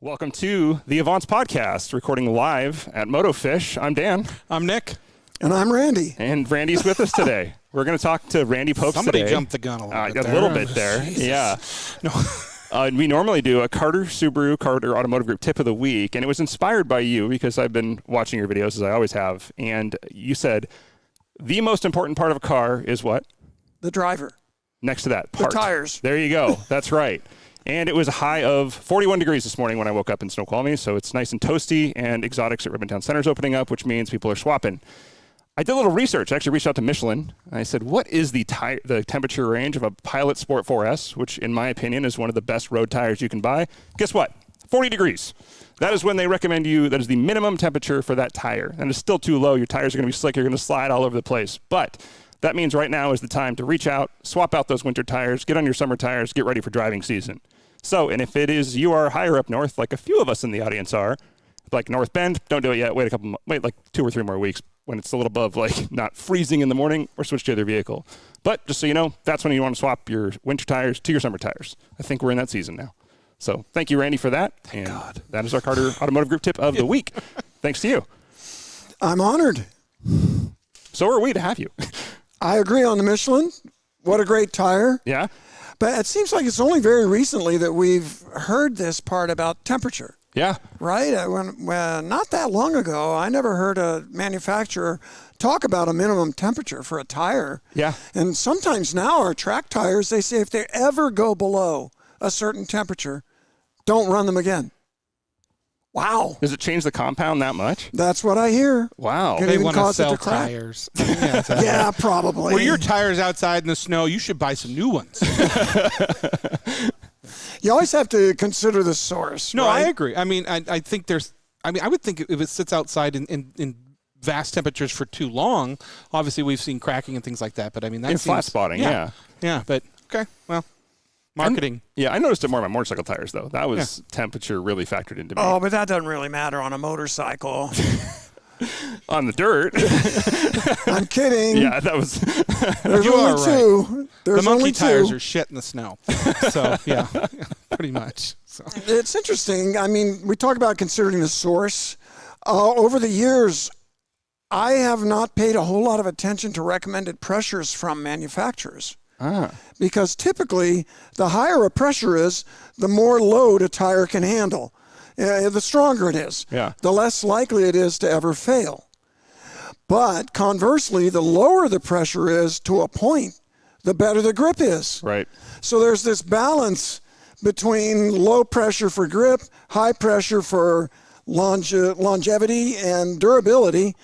Welcome to the Avants podcast, recording live at MotoFish. I'm Dan. I'm Nick. And I'm Randy. And Randy's with us today. We're going to talk to Randy Pobst Somebody today. jumped the gun a A little bit there. Jesus. Yeah. No. We normally do a Carter Automotive Group tip of the week, and it was inspired by you because I've been watching your videos, as I always have, and you said the most important part of a car is what? The driver. Next to that part. The tires. There you go. That's right. And it was a high of 41 degrees this morning when I woke up in Snoqualmie, so it's nice and toasty, and Exotics at Ribbon Town Center is opening up, which means people are swapping. I did a little research. I actually reached out to Michelin. I said, what is the temperature range of a Pilot Sport 4S, which in my opinion is one of the best road tires you can buy? Guess what? 40 degrees. That is when they recommend you, that is the minimum temperature for that tire. And it's still too low. Your tires are going to be slick. You're going to slide all over the place. But that means right now is the time to reach out, swap out those winter tires, get on your summer tires, get ready for driving season. So, and if it is you are higher up north, like a few of us in the audience are, like North Bend, don't do it yet. Wait like 2 or 3 more weeks when it's a little above like not freezing in the morning, or switch to the other vehicle. But just so you know, that's when you want to swap your winter tires to your summer tires. I think we're in that season now. So thank you, Randy, for that. Thank God. That is our Carter Automotive Group tip of the week. Thanks to you. I'm honored. So are we to have you. I agree on the Michelin. What a great tire. Yeah. But it seems like it's only very recently that we've heard this part about temperature. Yeah. Right? When not that long ago, I never heard a manufacturer talk about a minimum temperature for a tire. Yeah. And sometimes now our track tires, they say if they ever go below a certain temperature, don't run them again. Wow. Does it change the compound that much? That's what I hear. Wow. Can They even want to cause it sell to crack. tires. Yeah, probably. Were your tires outside in the snow? You should buy some new ones. You always have to consider the source. No, right? I agree. I mean, I think I would think if it sits outside in vast temperatures for too long, obviously we've seen cracking and things like that. But I mean, that In seems, flat spotting, yeah. Yeah, but okay, well, marketing. I noticed it more on my motorcycle tires, though. That was temperature really factored into me. Oh, but that doesn't really matter on a motorcycle. On the dirt. I'm kidding. Yeah, that was... There's You only are two. There's The monkey only tires two. are shit in the snow. So yeah, pretty much. So. It's interesting. I mean, we talk about considering the source. Over the years, I have not paid a whole lot of attention to recommended pressures from manufacturers. Because typically, the higher a pressure is, the more load a tire can handle. The stronger it is, the less likely it is to ever fail. But conversely, the lower the pressure is to a point, the better the grip is. Right. So there's this balance between low pressure for grip, high pressure for longevity and durability.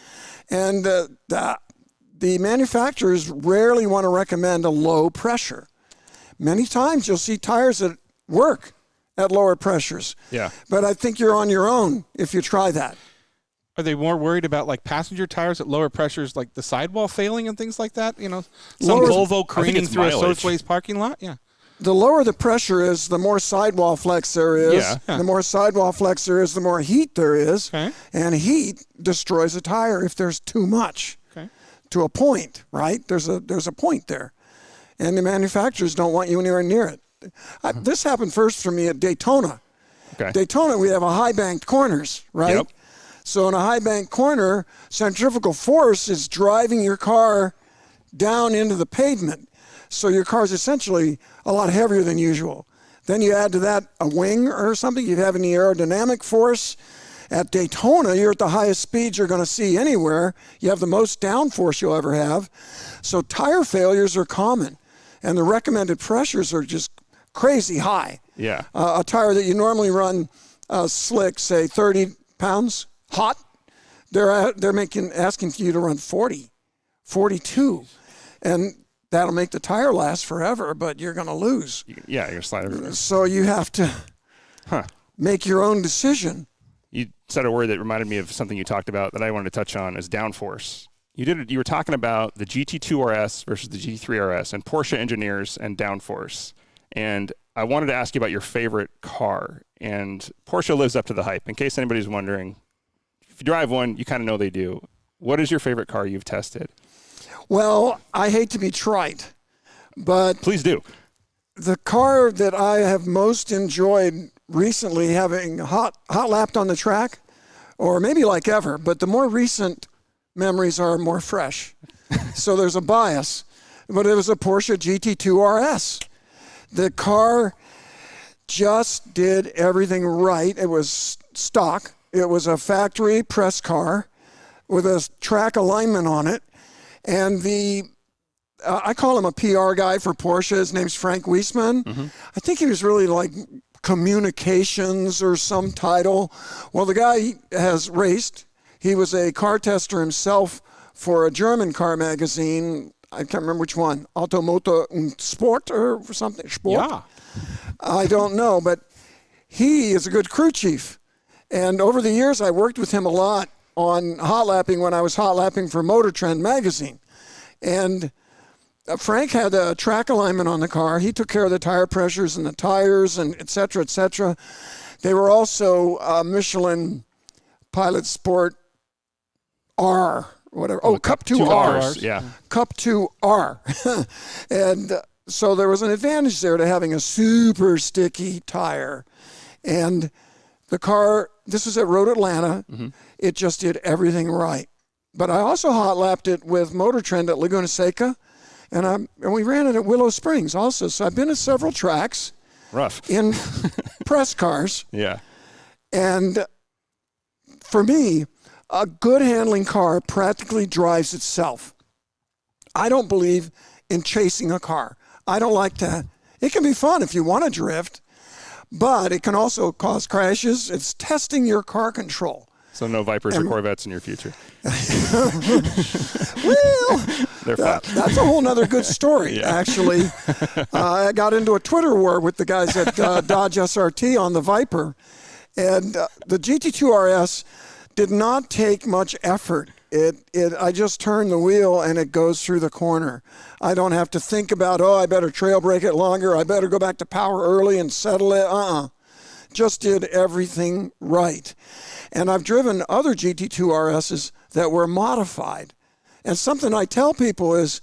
And the manufacturers rarely want to recommend a low pressure. Many times you'll see tires that work at lower pressures. Yeah. But I think you're on your own if you try that. Are they more worried about like passenger tires at lower pressures, like the sidewall failing and things like that? You know, some Volvo careening through mileage. a Safeway's parking lot? Yeah. The lower the pressure is, the more sidewall flex there is. Yeah. The more sidewall flex there is, the more heat there is. Okay. And heat destroys a tire if there's too much. Okay. To a point, right? There's a point there. And the manufacturers don't want you anywhere near it. This happened first for me at Daytona. Okay. Daytona, we have a high banked corners, right? Yep. So in a high banked corner, centrifugal force is driving your car down into the pavement. So your car is essentially a lot heavier than usual. Then you add to that a wing or something, you have any aerodynamic force. At Daytona, you're at the highest speeds you're going to see anywhere. You have the most downforce you'll ever have. So tire failures are common. And the recommended pressures are just crazy high. Yeah. A tire that you normally run slick, say 30 pounds, hot, they're asking you to run 40, 42. And that'll make the tire last forever, but you're going to lose. Yeah, you're going to slide everything. So you have to make your own decision. You said a word that reminded me of something you talked about that I wanted to touch on, is downforce. You were talking about the GT2 RS versus the GT3 RS and Porsche engineers and downforce. And I wanted to ask you about your favorite car. And Porsche lives up to the hype. In case anybody's wondering, if you drive one, you kind of know they do. What is your favorite car you've tested? Well, I hate to be trite, but Please do. the car that I have most enjoyed recently having hot lapped on the track, or maybe like ever, but the more recent memories are more fresh. So there's a bias. But it was a Porsche GT2 RS. The car just did everything right. It was stock. It was a factory press car with a track alignment on it. And I call him a PR guy for Porsche. His name's Frank Wiesman. Mm-hmm. I think he was really like communications or some title. Well, the guy has raced. He was a car tester himself for a German car magazine. I can't remember which one. Automotor und Sport or something. Sport? Yeah. I don't know, but he is a good crew chief. And over the years, I worked with him a lot on hot lapping when I was hot lapping for Motor Trend magazine. And Frank had a track alignment on the car. He took care of the tire pressures and the tires and et cetera, et cetera. They were also Michelin Pilot Sport R, whatever. Oh, Cup 2R. Yeah. Cup 2R. And so there was an advantage there to having a super sticky tire. And the car, this is at Road Atlanta, it just did everything right. But I also hot lapped it with Motor Trend at Laguna Seca, and we ran it at Willow Springs also. So I've been at several tracks. Rough. In press cars. Yeah. And for me, a good handling car practically drives itself. I don't believe in chasing a car. I don't like to. It can be fun if you want to drift, but it can also cause crashes. It's testing your car control. So no Vipers or Corvettes in your future. Well, they're fun. That's a whole nother good story, actually. I got into a Twitter war with the guys at Dodge SRT on the Viper, and the GT2 RS did not take much effort. I just turn the wheel and it goes through the corner. I don't have to think about, I better trail brake it longer. I better go back to power early and settle it. Just did everything right. And I've driven other GT2 RSs that were modified. And something I tell people is,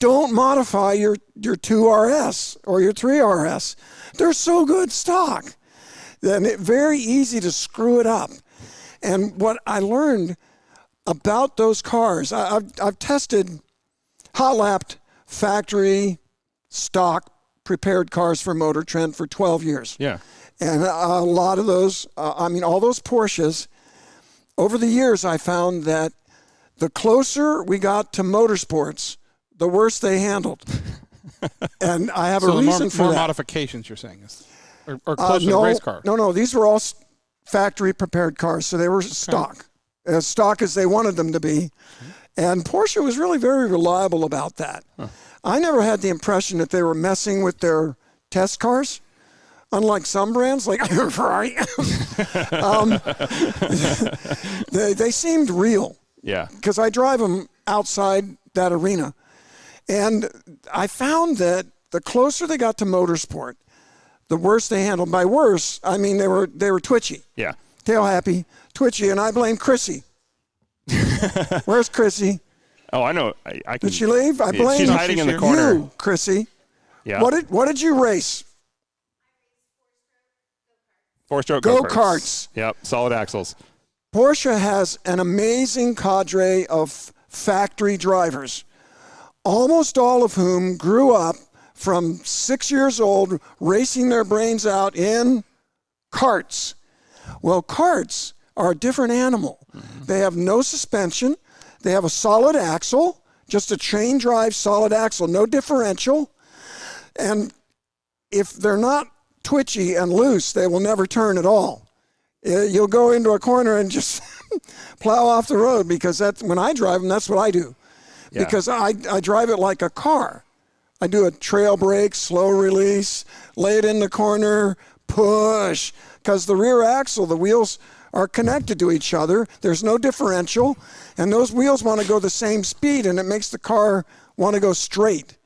don't modify your 2RS or your 3RS. They're so good stock. And it's very easy to screw it up. And what I learned about those cars, I've tested hot-lapped factory stock prepared cars for Motor Trend for 12 years. Yeah. And a lot of those, all those Porsches, over the years I found that the closer we got to motorsports, the worse they handled. And I have a reason for that. More modifications, you're saying, or closer to race car? No, these were all factory prepared cars, so they were stock. As stock as they wanted them to be. And Porsche was really very reliable about that. Huh. I never had the impression that they were messing with their test cars, unlike some brands like Ferrari. They seemed real. Yeah. Because I drive them outside that arena. And I found that the closer they got to motorsport, the worse they handled. By worse, I mean they were twitchy. Yeah. Tail happy, twitchy, and I blame Chrissy. Where's Chrissy? Oh, I know. I can, did she leave? I blame she's hiding in the corner. You, Chrissy. Yeah. What did you race? 4-stroke go-karts. Yep. Solid axles. Porsche has an amazing cadre of factory drivers, almost all of whom grew up from 6 years old racing their brains out in karts. Well, karts are a different animal. Mm-hmm. They have no suspension. They have a solid axle, just a chain drive solid axle, no differential. And if they're not twitchy and loose, they will never turn at all. You'll go into a corner and just plow off the road, because when I drive them, that's what I do. Yeah. Because I drive it like a car. I do a trail brake, slow release, lay it in the corner, push. Because the rear axle, the wheels are connected to each other. There's no differential, and those wheels want to go the same speed, and it makes the car want to go straight.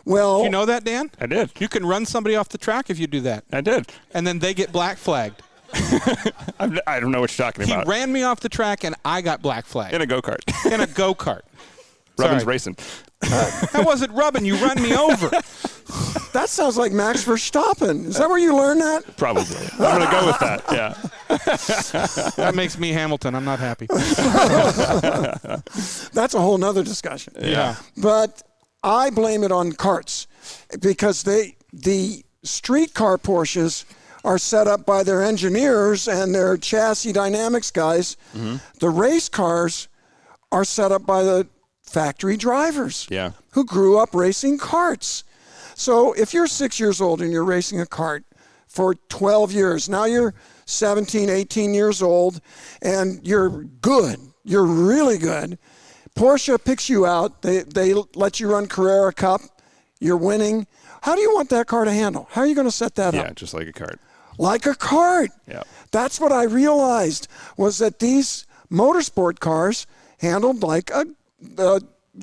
Well, did you know that, Dan? I did. You can run somebody off the track if you do that. I did. And then they get black flagged. I don't know what you're talking about. He ran me off the track, and I got black flagged. In a go-kart. In a go-kart. Rubbin's racing. That wasn't rubbing. You run me over. That sounds like Max Verstappen. Is that where you learned that? Probably. I'm going to go with that. Yeah. That makes me Hamilton. I'm not happy. That's a whole nother discussion. Yeah. But I blame it on karts because the streetcar Porsches are set up by their engineers and their chassis dynamics guys. Mm-hmm. The race cars are set up by the factory drivers who grew up racing karts. So if you're 6 years old and you're racing a kart for 12 years, now you're 17, 18 years old, and you're good. You're really good. Porsche picks you out. They let you run Carrera Cup. You're winning. How do you want that car to handle? How are you going to set that up? Yeah, just like a kart. Like a kart. Yeah. That's what I realized, was that these motorsport cars handled like a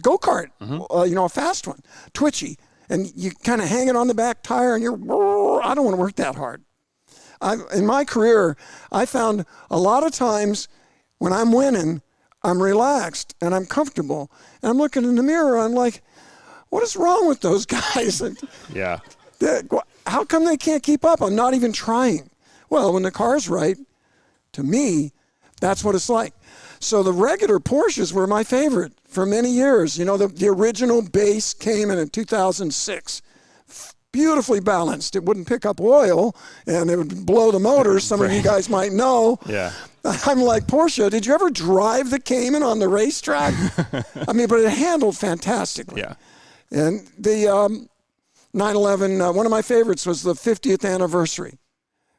go-kart, a fast one, twitchy. And you kind of hang it on the back tire and I don't want to work that hard. In my career, I found a lot of times when I'm winning, I'm relaxed and I'm comfortable. And I'm looking in the mirror, I'm like, what is wrong with those guys? Yeah. How come they can't keep up? I'm not even trying. Well, when the car's right, to me, that's what it's like. So the regular Porsches were my favorite for many years. You know, the original base came in 2006. Beautifully balanced. It wouldn't pick up oil, and it would blow the motor. Some of you guys might know. Yeah. I'm like, Porsche, did you ever drive the Cayman on the racetrack? I mean, but it handled fantastically. Yeah. And the 911, one of my favorites was the 50th anniversary,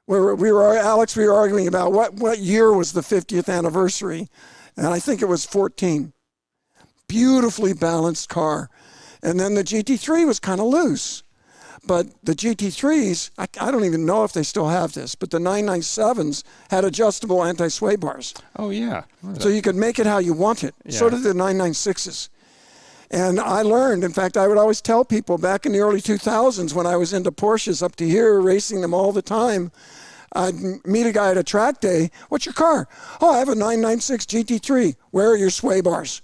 where we were arguing about what year was the 50th anniversary, and I think it was 14. Beautifully balanced car. And then the GT3 was kind of loose. But the GT3s, I don't even know if they still have this, but the 997s had adjustable anti-sway bars. Oh, yeah. So you could make it how you want it. Yeah. So did the 996s. And I learned, in fact, I would always tell people back in the early 2000s when I was into Porsches up to here, racing them all the time, I'd meet a guy at a track day. What's your car? Oh, I have a 996 GT3. Where are your sway bars?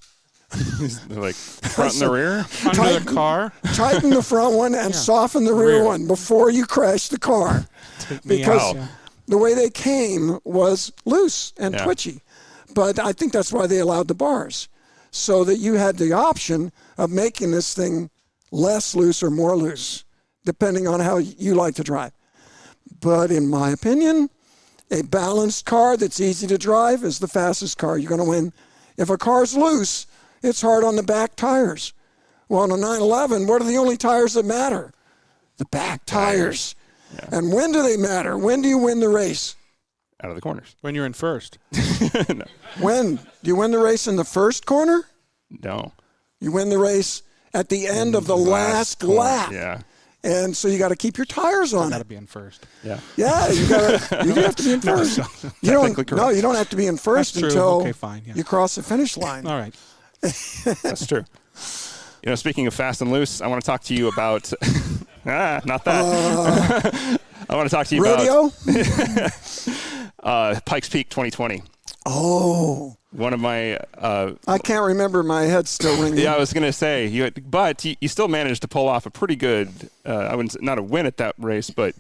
Like front and the rear? Under the car? Tighten the front one and soften the rear one before you crash the car. Because the way they came was loose and twitchy. But I think that's why they allowed the bars, so that you had the option of making this thing less loose or more loose, depending on how you like to drive. But in my opinion, a balanced car that's easy to drive is the fastest car. You're going to win. If a car's loose, it's hard on the back tires. Well, on a 911, what are the only tires that matter? The back tires. Yeah. And when do they matter? When do you win the race? Out of the corners. When you're in first. No. When? Do you win the race in the first corner? No. You win the race at the end of the last lap. Yeah. And so you got to keep your tires on. You got to be in first. Yeah. Yeah, you have to be in first. You don't have to be in first until you cross the finish line. All right. That's true. You know, speaking of fast and loose, I want to talk to you about not that. I want to talk to you about Pikes Peak 2020. Oh. One of my I can't remember. My head's still ringing. Yeah, I was going to say, but you still managed to pull off a pretty good, I wouldn't say, not a win at that race, but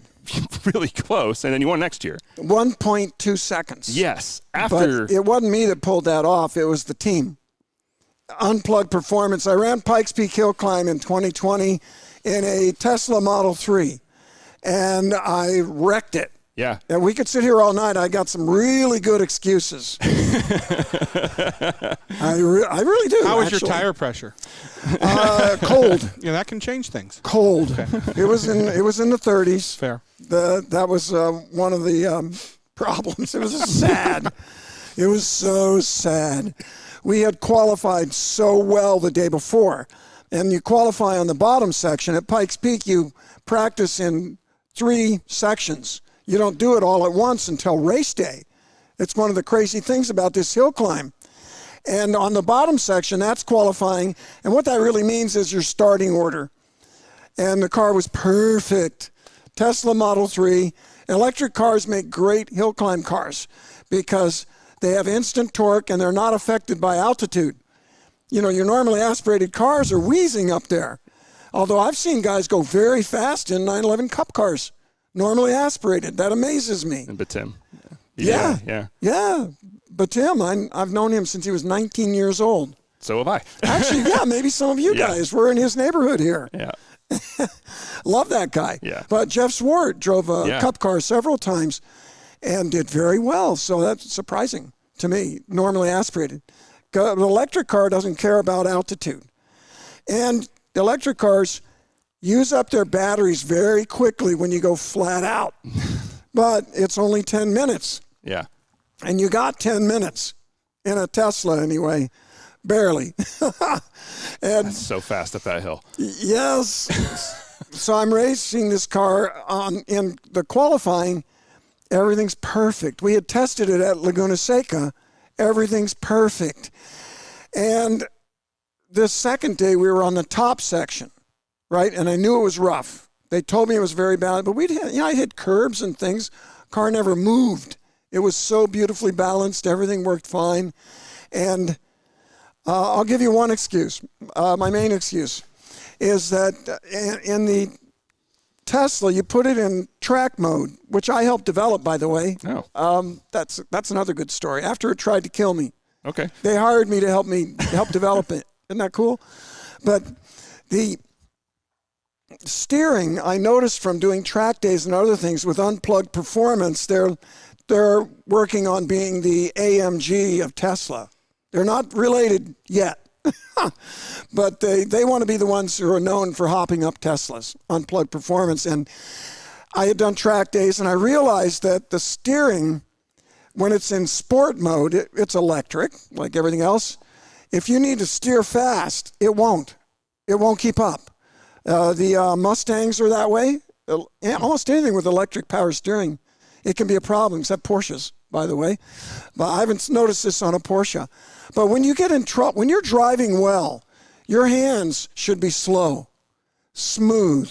really close, and then you won next year. 1.2 seconds. Yes. But it wasn't me that pulled that off. It was the team. Unplugged performance. I ran Pikes Peak Hill Climb in 2020 in a Tesla Model 3, and I wrecked it. Yeah. And we could sit here all night. I got some really good excuses. I really do. How was your tire pressure? Cold. Yeah, that can change things. Cold. Okay. It was in the 30s. Fair. That was one of the problems. It was sad. It was so sad. We had qualified so well the day before, and you qualify on the bottom section. At Pikes Peak, you practice in 3 sections. You don't do it all at once until race day. It's one of the crazy things about this hill climb. And on the bottom section, that's qualifying. And what that really means is your starting order. And the car was perfect. Tesla Model 3. Electric cars make great hill climb cars because they have instant torque and they're not affected by altitude. You know, your normally aspirated cars are wheezing up there. Although I've seen guys go very fast in 911 Cup cars, normally aspirated. That amazes me. But Tim. Yeah. Yeah. But Tim, I've known him since he was 19 years old. So have I. Actually, yeah, maybe some of you guys were in his neighborhood here. Yeah. Love that guy. Yeah. But Jeff Swart drove a Cup car several times and did very well. So that's surprising to me, normally aspirated. An electric car doesn't care about altitude. And the electric cars use up their batteries very quickly when you go flat out. But it's only 10 minutes. Yeah. And you got 10 minutes in a Tesla anyway. Barely. And That's so fast up that hill. yes. So I'm racing this car in the qualifying. Everything's perfect. We had tested it at Laguna Seca. Everything's perfect. And this second day we were on the top section, right? And I knew it was rough. They told me it was very bad, but I hit curbs and things. Car never moved. It was so beautifully balanced. Everything worked fine. And I'll give you one excuse. My main excuse is that in the Tesla, you put it in track mode, which I helped develop, by the way. Oh. That's another good story. After it tried to kill me, Okay. they hired me to help develop it. Isn't that cool? But the steering, I noticed from doing track days and other things with Unplugged Performance, they're working on being the AMG of Tesla. They're not related yet. But they want to be the ones who are known for hopping up Teslas, Unplugged Performance. And I had done track days, and I realized that the steering, when it's in sport mode, it's electric, like everything else. If you need to steer fast, it won't. It won't keep up. The Mustangs are that way. Almost anything with electric power steering, it can be a problem, except Porsches, by the way. But I haven't noticed this on a Porsche. But when you get in trouble, when you're driving well, your hands should be slow, smooth.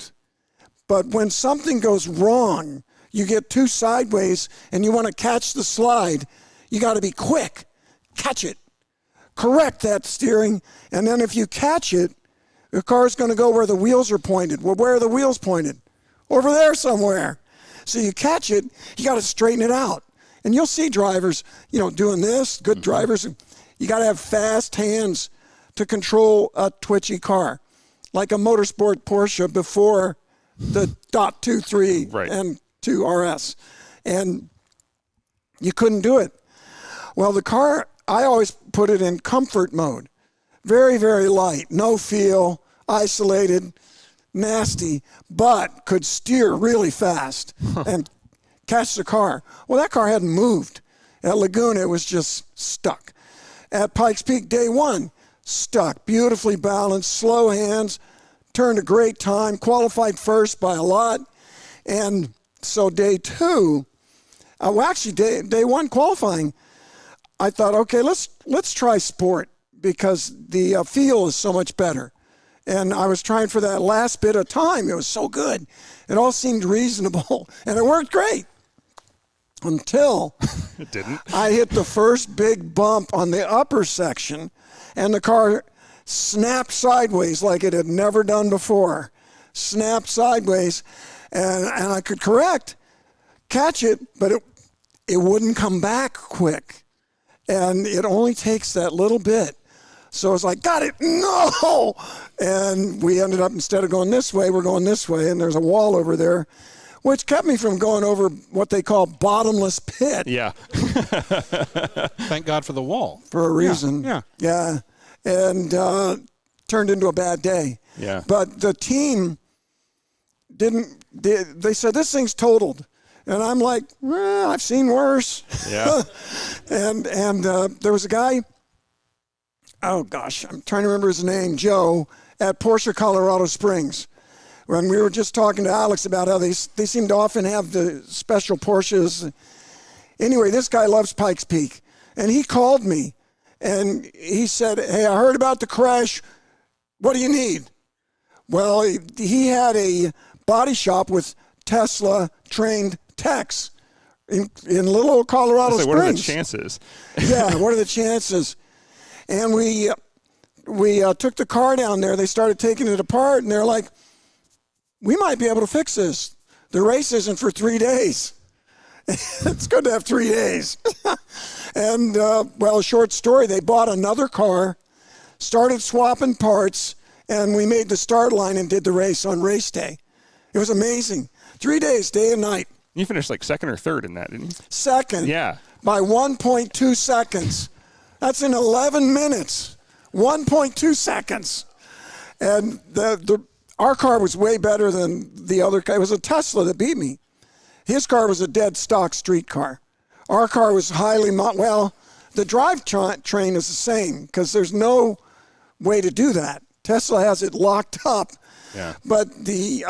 But when something goes wrong, you get too sideways and you want to catch the slide, you got to be quick. Catch it. Correct that steering. And then if you catch it, the car's going to go where the wheels are pointed. Well, where are the wheels pointed? Over there somewhere. So you catch it, you got to straighten it out. And you'll see drivers, doing this, good drivers. You got to have fast hands to control a twitchy car, like a motorsport Porsche before the .23 right. and 2 RS. And you couldn't do it. Well, the car, I always put it in comfort mode. Very, very light, no feel, isolated, nasty, but could steer really fast and catch the car. Well, that car hadn't moved. At Laguna, it was just stuck. At Pikes Peak, day one, stuck, beautifully balanced, slow hands, turned a great time, qualified first by a lot. And so day two, day one qualifying, I thought, okay, let's try sport because the feel is so much better. And I was trying for that last bit of time. It was so good. It all seemed reasonable, and it worked great. Until it didn't. I hit the first big bump on the upper section, and the car snapped sideways like it had never done before. Snapped sideways, and I could catch it, but it wouldn't come back quick. And it only takes that little bit. So it's like, got it, no! And we ended up, instead of going this way, we're going this way, and there's a wall over there, which kept me from going over what they call bottomless pit. Yeah. Thank God for the wall. For a reason. Yeah. And turned into a bad day. Yeah. But the team they said, this thing's totaled. And I'm like, I've seen worse. Yeah. and there was a guy, oh gosh, I'm trying to remember his name, Joe, at Porsche Colorado Springs. When we were just talking to Alex about how they seem to often have the special Porsches. Anyway, this guy loves Pikes Peak. And he called me and he said, hey, I heard about the crash. What do you need? Well, he had a body shop with Tesla trained techs in little old Colorado Springs. What are the chances? Yeah, what are the chances? And we we took the car down there. They started taking it apart, and they're like, we might be able to fix this. The race isn't for 3 days. It's good to have 3 days. And, well, short story, they bought another car, started swapping parts, and we made the start line and did the race on race day. It was amazing. 3 days, day and night. You finished like second or third in that, didn't you? Second. Yeah. By 1.2 seconds. That's in 11 minutes. 1.2 seconds. And our car was way better than the other car. It was a Tesla that beat me. His car was a dead stock street car. Our car was highly, well, the drivetrain is the same because there's no way to do that. Tesla has it locked up. Yeah. But the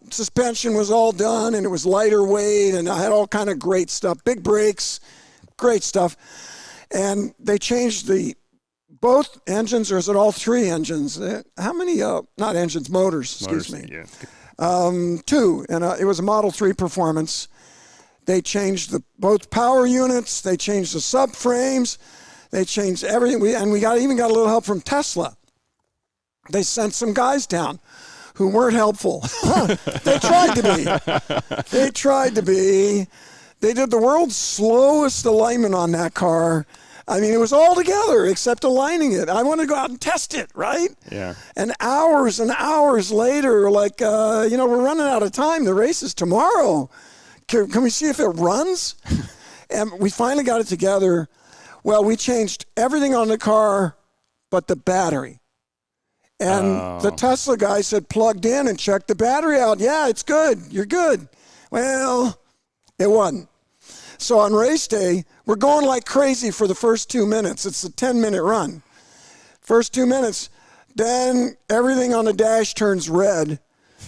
suspension was all done, and it was lighter weight, and I had all kind of great stuff. Big brakes, great stuff. And they changed both engines, or is it all three engines? How many, not engines, motors, excuse me. Yeah. Two, and it was a Model 3 Performance. They changed both power units. They changed the subframes. They changed everything. We even got a little help from Tesla. They sent some guys down who weren't helpful. They tried to be. They did the world's slowest alignment on that car. I mean, it was all together except aligning it. I wanted to go out and test it, right? Yeah. And hours later, like, we're running out of time. The race is tomorrow. Can we see if it runs? And we finally got it together. Well, we changed everything on the car but the battery. And the Tesla guy said, plugged in and checked the battery out. Yeah, it's good. You're good. Well, it wasn't. So on race day, we're going like crazy for the first 2 minutes. It's a 10-minute run. First 2 minutes, then everything on the dash turns red,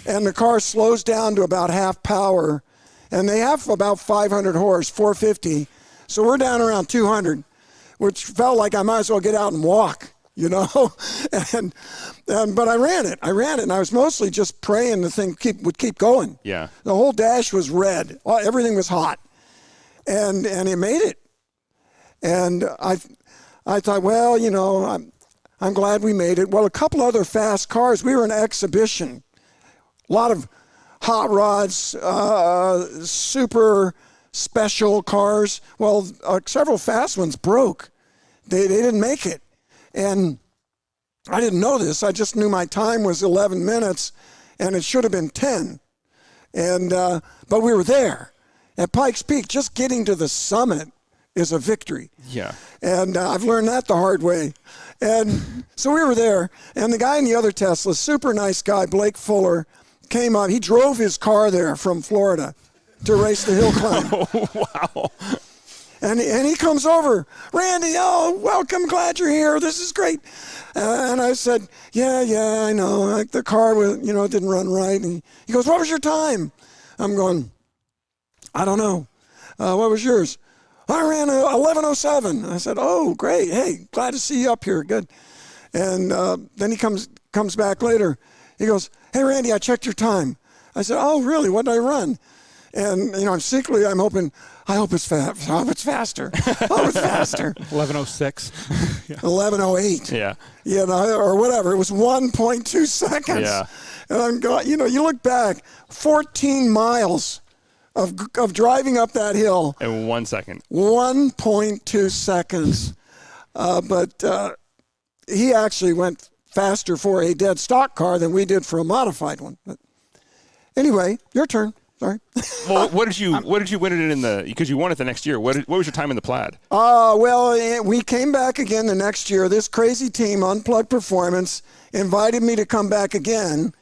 and the car slows down to about half power. And they have about 500 horse, 450. So we're down around 200, which felt like I might as well get out and walk, but I ran it, and I was mostly just praying the thing would keep going. Yeah. The whole dash was red. Everything was hot. And it made it. And I thought, well, I'm glad we made it. Well, a couple other fast cars. We were in exhibition. A lot of hot rods, super special cars. Well, several fast ones broke. They didn't make it. And I didn't know this. I just knew my time was 11 minutes, and it should have been 10. And but we were there. At Pikes Peak, just getting to the summit is a victory. Yeah. And I've learned that the hard way. And so we were there, and the guy in the other Tesla, super nice guy, Blake Fuller, came up. He drove his car there from Florida to race the hill climb. Oh, wow. And he comes over, Randy, welcome, glad you're here. This is great. And I said, yeah, I know. Like the car was, didn't run right. And he goes, what was your time? I'm going, I don't know. What was yours? I ran 11:07. I said, oh, great. Hey, glad to see you up here. Good. And then he comes back later. He goes, hey, Randy, I checked your time. I said, oh, really? What did I run? And, secretly I'm hoping, I hope it's fast. I hope it's faster. I hope it's faster. 11:06. 11:08. Yeah. Or whatever. It was 1.2 seconds. Yeah. And I'm going, you look back, 14 miles of driving up that hill. In 1 second. 1.2 seconds. But he actually went faster for a dead stock car than we did for a modified one. But anyway, your turn. Sorry. Well, what did you win it in because you won it the next year? What was your time in the Plaid? Well, we came back again the next year. This crazy team, Unplugged Performance, invited me to come back again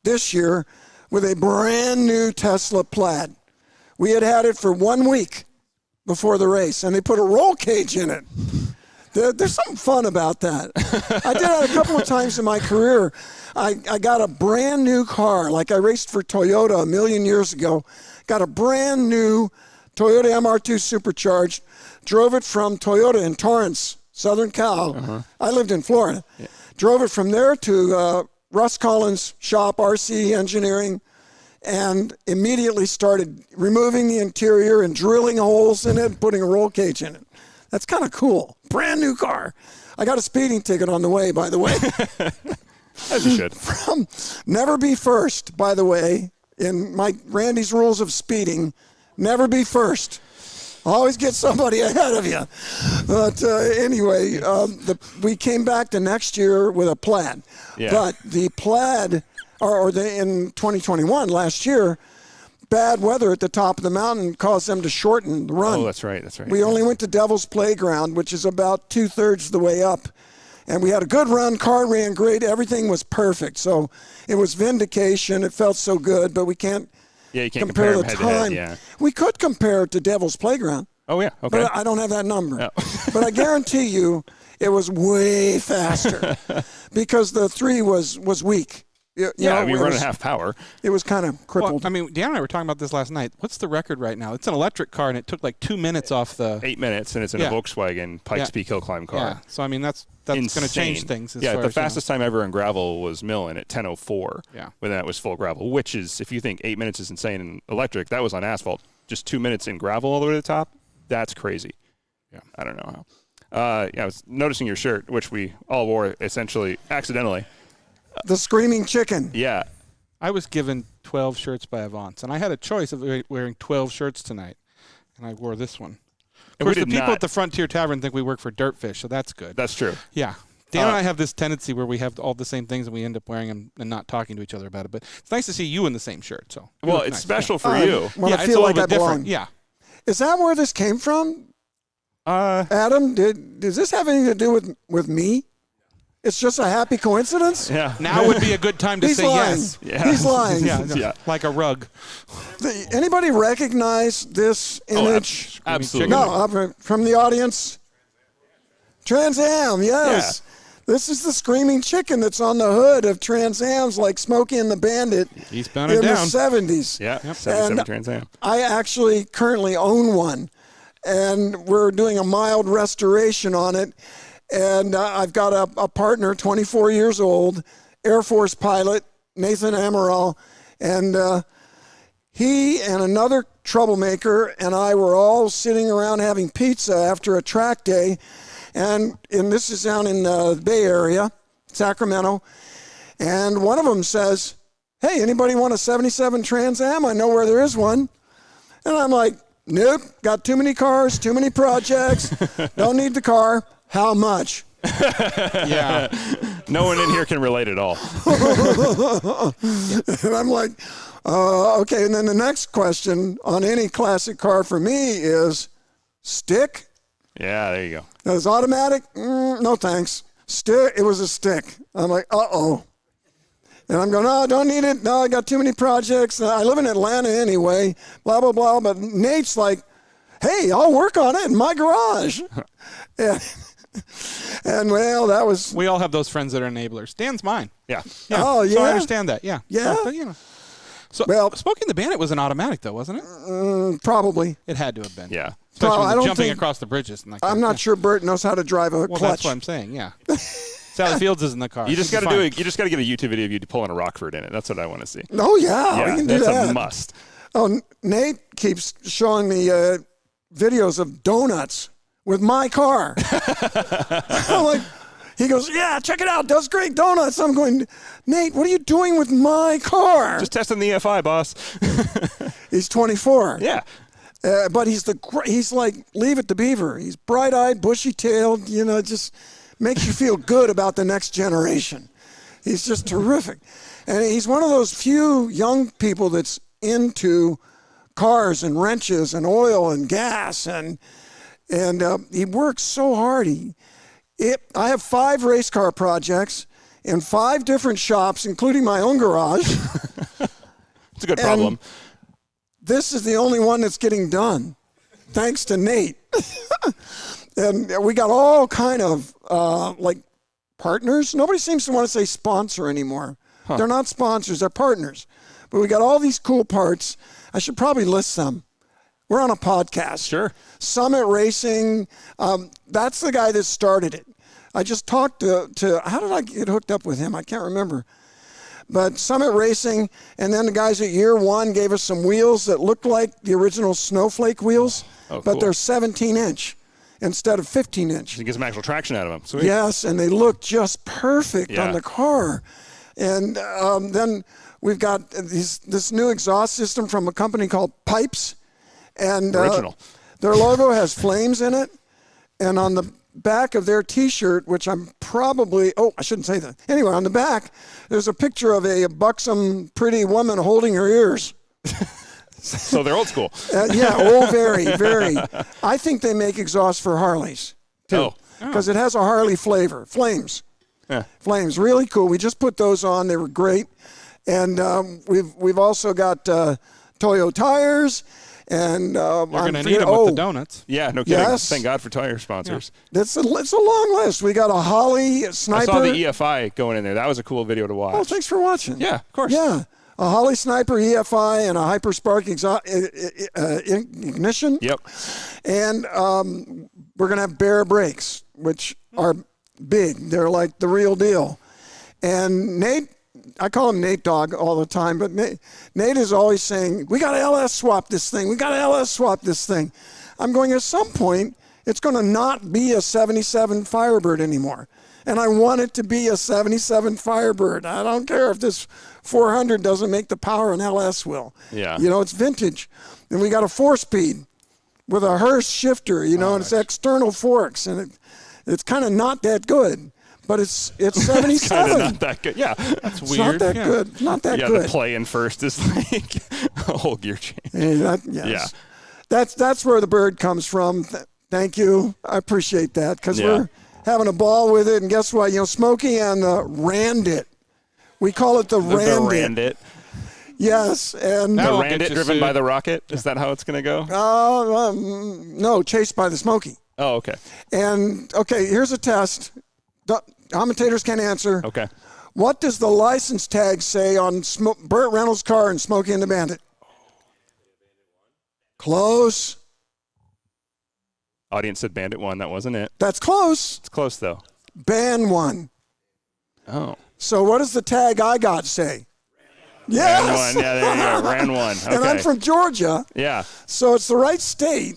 this year with a brand new Tesla Plaid. We had it for 1 week before the race, and they put a roll cage in it. There's something fun about that. I did that a couple of times in my career. I got a brand new car, like I raced for Toyota a million years ago. Got a brand new Toyota MR2 supercharged, drove it from Toyota in Torrance, Southern Cal. Uh-huh. I lived in Florida. Yeah. Drove it from there to Russ Collins' shop, RC Engineering, and immediately started removing the interior and drilling holes in it and putting a roll cage in it. That's kind of cool. Brand new car. I got a speeding ticket on the way, by the way. As you should. From never be first, by the way, in Randy's rules of speeding, never be first. Always get somebody ahead of you. But anyway, we came back to next year with a Plaid. Yeah. But the Plaid, in 2021, last year, bad weather at the top of the mountain caused them to shorten the run. Oh, that's right. We only went to Devil's Playground, which is about 2/3 the way up. And we had a good run. Car ran great. Everything was perfect. So it was vindication. It felt so good, but we can't, you can't compare the them time. head to head, yeah. We could compare it to Devil's Playground. Oh, yeah. Okay. But I don't have that number. No. But I guarantee you it was way faster because the 3 was weak. We run at half power. It was kind of crippled. Well, I mean, Dan and I were talking about this last night. What's the record right now? It's an electric car, and it took like 2 minutes off the... 8 minutes, and it's in a Volkswagen Pikes Peak Hill Climb car. Yeah, so I mean, that's going to change things. The fastest time ever in gravel was Millen at 10:04. Yeah. When that was full gravel, which is, if you think 8 minutes is insane in electric, that was on asphalt. Just 2 minutes in gravel all the way to the top, that's crazy. Yeah. I don't know how. I was noticing your shirt, which we all wore essentially accidentally. The Screaming Chicken. Yeah. I was given 12 shirts by Avants, and I had a choice of wearing 12 shirts tonight, and I wore this one. Of course, the people at the Frontier Tavern think we work for Dirtfish, so that's good. That's true. Yeah. Dan and I have this tendency where we have all the same things, and we end up wearing them and not talking to each other about it. But it's nice to see you in the same shirt. So well, it's nice. special for you. Well, I it's feel a like little I bit belong. different. Yeah. Is that where this came from? Adam, does this have anything to do with me? It's just a happy coincidence? Yeah. Now would be a good time to He's say lying. yes. Yeah. He's lying. Yeah. Like a rug. Anybody recognize this image? Absolutely. No, from the audience? Trans Am, yes. Yeah. This is the Screaming Chicken that's on the hood of Trans Am's, like Smokey and the Bandit Eastbound in and down. the 70s. Yeah. 77 Trans Am. I actually currently own one, and we're doing a mild restoration on it. And I've got a partner, 24 years old, Air Force pilot, Nathan Amaral, and he and another troublemaker and I were all sitting around having pizza after a track day, and this is down in the Bay Area, Sacramento, and one of them says, "Hey, anybody want a 77 Trans Am? I know where there is one." And I'm like, "Nope, got too many cars, too many projects, don't need the car. How much?" Yeah. No one in here can relate at all. And I'm like, okay. And then the next question on any classic car for me is stick. Yeah, there you go. Now, is automatic? No, thanks. Stick. It was a stick. I'm like, uh-oh. And I'm going, no, don't need it. No, I got too many projects. I live in Atlanta anyway, blah, blah, blah. But Nate's like, hey, I'll work on it in my garage. And well, that was. We all have those friends that are enablers. Dan's mine. Yeah. Oh, yeah. So I understand that. Yeah. Yeah. But, you know. So, Well, Smokey and the Bandit was an automatic, though, wasn't it? Probably. It had to have been. Yeah. Especially I with don't jumping think- across the bridges. And like I'm that. not sure Bert knows how to drive a Well, clutch. that's what I'm saying. Yeah. Sally Fields is in the car. You just She's got to fine. You just got to get a YouTube video of you pulling a Rockford in it. That's what I want to see. Oh, yeah. Yeah, we can do that's that. a must. Oh, Nate keeps showing me videos of donuts with my car. I'm like, he goes, yeah, check it out. Does great donuts. I'm going, Nate, what are you doing with my car? Just testing the EFI, boss. He's 24. Yeah. But he's like Leave It to Beaver. He's bright-eyed, bushy-tailed, just makes you feel good about the next generation. He's just terrific. And he's one of those few young people that's into cars and wrenches and oil and gas, and he works so hard. I have 5 race car projects in 5 different shops, including my own garage. It's a good problem. This is the only one that's getting done, thanks to Nate. And we got all kind of like partners. Nobody seems to want to say sponsor anymore. Huh. They're not sponsors, they're partners. But we got all these cool parts. I should probably list them. We're on a podcast. Sure. Summit Racing, that's the guy that started it. I just talked to how did I get hooked up with him? I can't remember. But Summit Racing, and then the guys at Year One gave us some wheels that looked like the original Snowflake wheels, but cool. they're 17-inch. instead of 15-inch. You get some actual traction out of them. Sweet. Yes, and they look just perfect on the car. And then we've got this new exhaust system from a company called Pipes. And original. Their logo has flames in it. And on the back of their T-shirt, which I'm probably, I shouldn't say that. Anyway, on the back, there's a picture of a buxom, pretty woman holding her ears. So they're old school. Very, very. I think they make exhaust for Harleys, too, because it has a Harley flavor. Flames. Yeah. Flames, really cool. We just put those on. They were great. And we've also got Toyo tires. And we're going to need them with the donuts. Yeah, no kidding. Yes. Thank God for tire sponsors. Yeah. It's a long list. We got a Holly Sniper. I saw the EFI going in there. That was a cool video to watch. Oh, thanks for watching. Yeah, of course. Yeah, a Holly Sniper EFI and a Hyperspark ignition. Yep. And we're going to have Bear brakes, which are big. They're like the real deal. And Nate, I call him Nate Dogg all the time, but Nate is always saying, we got to LS swap this thing. We got to LS swap this thing. I'm going, at some point, it's going to not be a 77 Firebird anymore. And I want it to be a 77 Firebird. I don't care if this 400 doesn't make the power an LS will. Yeah. You know, it's vintage. And we got a 4-speed with a Hurst shifter, and it's external forks. And it's kind of not that good. But it's 77. It's kind of not that good. Yeah, that's it's weird. Not that good. Not that good. Yeah, the play in first is like a whole gear change. Yes. Yeah, that's where the bird comes from. Thank you. I appreciate that because we're having a ball with it. And guess what? Smokey and the Randit. We call it the Randit. The Randit. Yes, and the Randit driven by the rocket. Is that how it's going to go? No, chased by the Smokey. Oh, okay. And here's a test. The commentators can answer. Okay. What does the license tag say on Burt Reynolds' car and Smokey and the Bandit? Close. Audience said Bandit 1. That wasn't it. That's close. It's close, though. Ban 1. Oh. So what does the tag I got say? Yes. Ran 1. Yeah, there you go. Ran 1. Okay. And I'm from Georgia. Yeah. So it's the right state.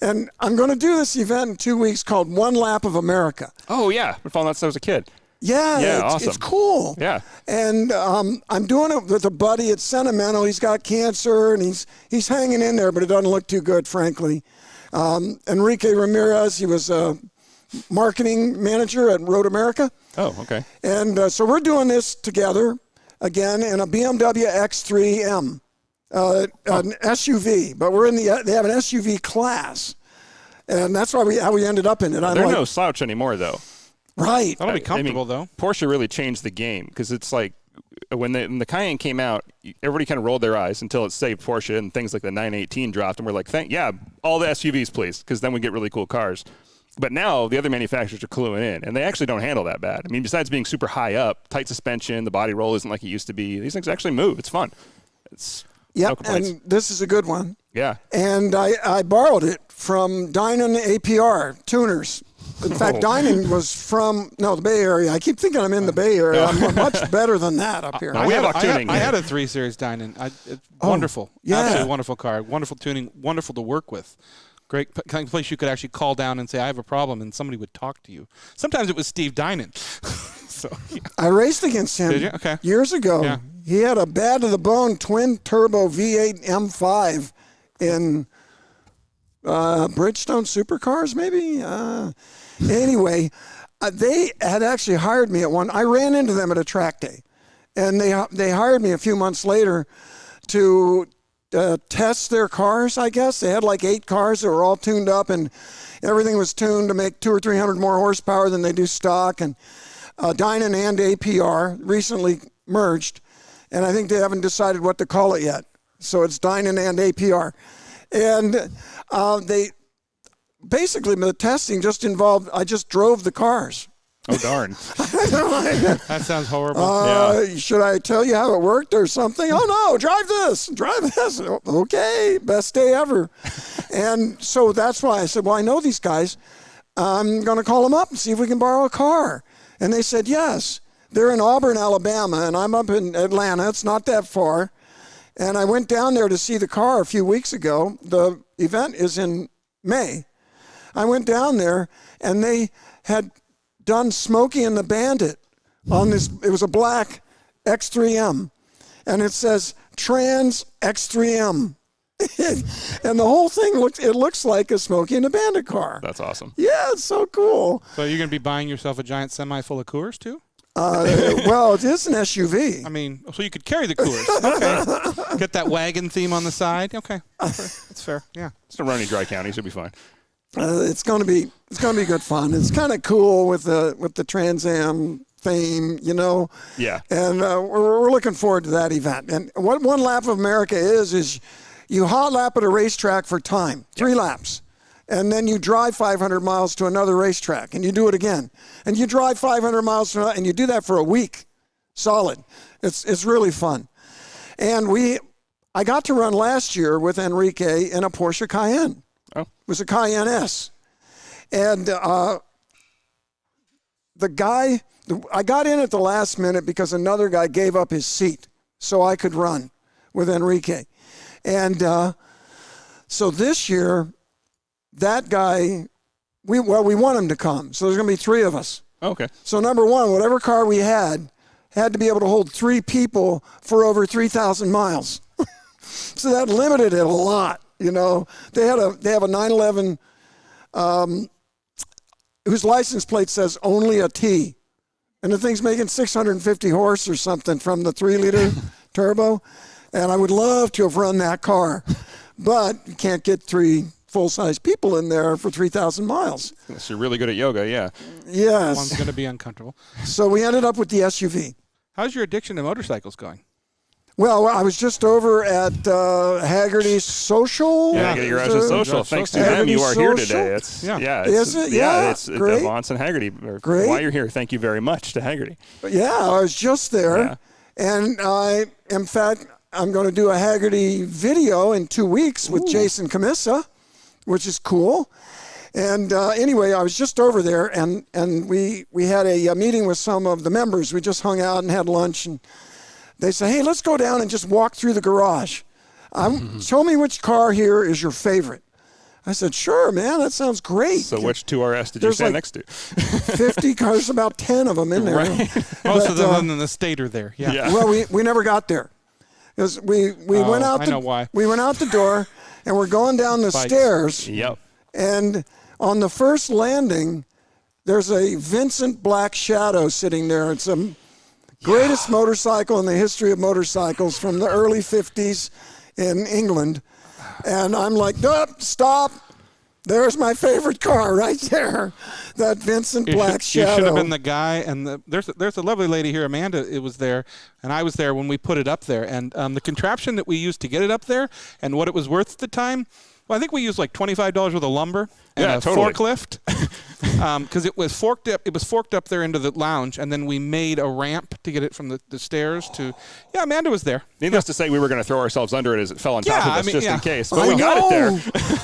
And I'm going to do this event in 2 weeks called One Lap of America. Oh, yeah. Been following that since I was a kid. Yeah, awesome. It's cool. Yeah. And I'm doing it with a buddy. It's sentimental. He's got cancer, and he's hanging in there, but it doesn't look too good, frankly. Enrique Ramirez, he was a marketing manager at Road America. Oh, okay. And so we're doing this together, again, in a BMW X3M. An SUV, but they have an SUV class, and that's why how we ended up in it. They're no slouch anymore, though. Right. That'll be comfortable, though. Porsche really changed the game because it's like when the Cayenne came out, everybody kind of rolled their eyes until it saved Porsche, and things like the 918 dropped, and we're like, all the SUVs, please, because then we get really cool cars. But now the other manufacturers are cluing in, and they actually don't handle that bad. I mean, besides being super high up, tight suspension, the body roll isn't like it used to be. These things actually move. It's fun. Yep, and this is a good one. Yeah. And I borrowed it from Dynan APR Tuners. In fact, Dynan was from the Bay Area. I keep thinking I'm in the Bay Area. I'm much better than that up here. We have tuning. I had a 3 Series Dynan. It's wonderful. Yeah. Absolutely wonderful car. Wonderful tuning. Wonderful to work with. Great kind of place you could actually call down and say, I have a problem, and somebody would talk to you. Sometimes it was Steve Dynan. So, yeah. I raced against him. Did you? Okay. Years ago. Yeah. He had a bad to the bone twin turbo V8 M5 in Bridgestone Supercars, maybe. Anyway, they had actually hired me at one. I ran into them at a track day, and they hired me a few months later to test their cars. I guess they had like 8 cars that were all tuned up, and everything was tuned to make 200 or 300 more horsepower than they do stock. And Dynan and APR recently merged. And I think they haven't decided what to call it yet. So it's Dynan and APR. And they basically, the testing just involved, I just drove the cars. Oh, darn. That sounds horrible. Should I tell you how it worked or something? Oh, no, drive this. Okay, best day ever. And so that's why I said, well, I know these guys. I'm going to call them up and see if we can borrow a car. And they said yes. They're in Auburn, Alabama, and I'm up in Atlanta. It's not that far. And I went down there to see the car a few weeks ago. The event is in May. I went down there, and they had done Smokey and the Bandit on this. It was a black X3M, and it says Trans X3M. And the whole thing looks like a Smokey and the Bandit car. That's awesome. Yeah, it's so cool. So you're going to be buying yourself a giant semi full of Coors too? Well, it is an SUV. I mean, so you could carry the Coors. Okay. Get that wagon theme on the side. Okay. That's fair. Yeah. It's a running dry county, should be fine. It's going to be good fun. It's kind of cool with the Trans Am theme, you know. Yeah. And we're looking forward to that event. And what One Lap of America is you hot lap at a racetrack for time, 3 laps. And then you drive 500 miles to another racetrack, and you do it again. And you drive 500 miles to another, and you do that for a week, solid. It's really fun. And I got to run last year with Enrique in a Porsche Cayenne. Oh. It was a Cayenne S. And I got in at the last minute because another guy gave up his seat so I could run with Enrique. And so this year, that guy, we want him to come. So there's going to be 3 of us. Okay. So number one, whatever car we had to be able to hold 3 people for over 3,000 miles. So that limited it a lot, you know. They have a 911 whose license plate says only a T. And the thing's making 650 horse or something from the 3-liter turbo. And I would love to have run that car. But you can't get 3 full-size people in there for 3,000 miles. Unless you're really good at yoga, yeah. Yes. One's going to be uncomfortable. So we ended up with the SUV. How's your addiction to motorcycles going? Well, I was just over at Hagerty Social. Yeah, Hagerty Garage and Social. Thanks to them, you are here today. It's, Is it? Yeah, it's great. Avants and Hagerty. Great. Why you're here. Thank you very much to Hagerty. Yeah, I was just there. Yeah. And in fact, I'm going to do a Hagerty video in 2 weeks with Jason Camissa, which is cool. And anyway, I was just over there, and we had a meeting with some of the members. We just hung out and had lunch, and they said, hey, let's go down and just walk through the garage. Show me which car here is your favorite. I said, sure, man, that sounds great. So which 2RS did you stand next to? 50 cars, about 10 of them in there. Right. Most of them in the state are there. Yeah. Well, we never got there. Because we went out. I know why. We went out the door, and we're going down the stairs. Yep. And on the first landing, there's a Vincent Black Shadow sitting there. It's the greatest motorcycle in the history of motorcycles from the early 50s in England. And I'm like, nope, stop. There's my favorite car right there, that Vincent Black Shadow. You should have been the guy. And there's a lovely lady here, Amanda. It was there, and I was there when we put it up there. And the contraption that we used to get it up there, and what it was worth at the time. Well, I think we used like $25 worth of lumber and a forklift, because it was forked up. It was forked up there into the lounge, and then we made a ramp to get it from the stairs to. Yeah, Amanda was there. Needless to say, we were going to throw ourselves under it as it fell on top of us just in case, but we know. got it there.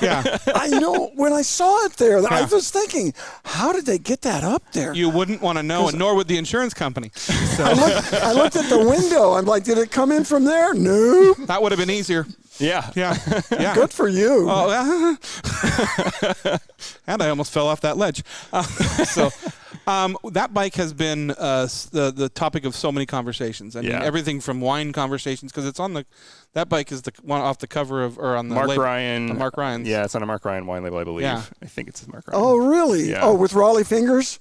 Yeah, I know. When I saw it there, I was thinking, how did they get that up there? You wouldn't want to know, and nor would the insurance company. So. I looked at the window. I'm like, did it come in from there? No. That would have been easier. Yeah. Good for you. Oh, and I almost fell off that ledge. That bike has been the topic of so many conversations. I mean, everything from wine conversations, because it's on that bike is the one off the cover of, or on the Mark label, Ryan. Mark Ryan's. Yeah, it's on a Mark Ryan wine label, I believe. Yeah. I think it's Mark Ryan. Oh, really? Yeah. Oh, with Raleigh Fingers?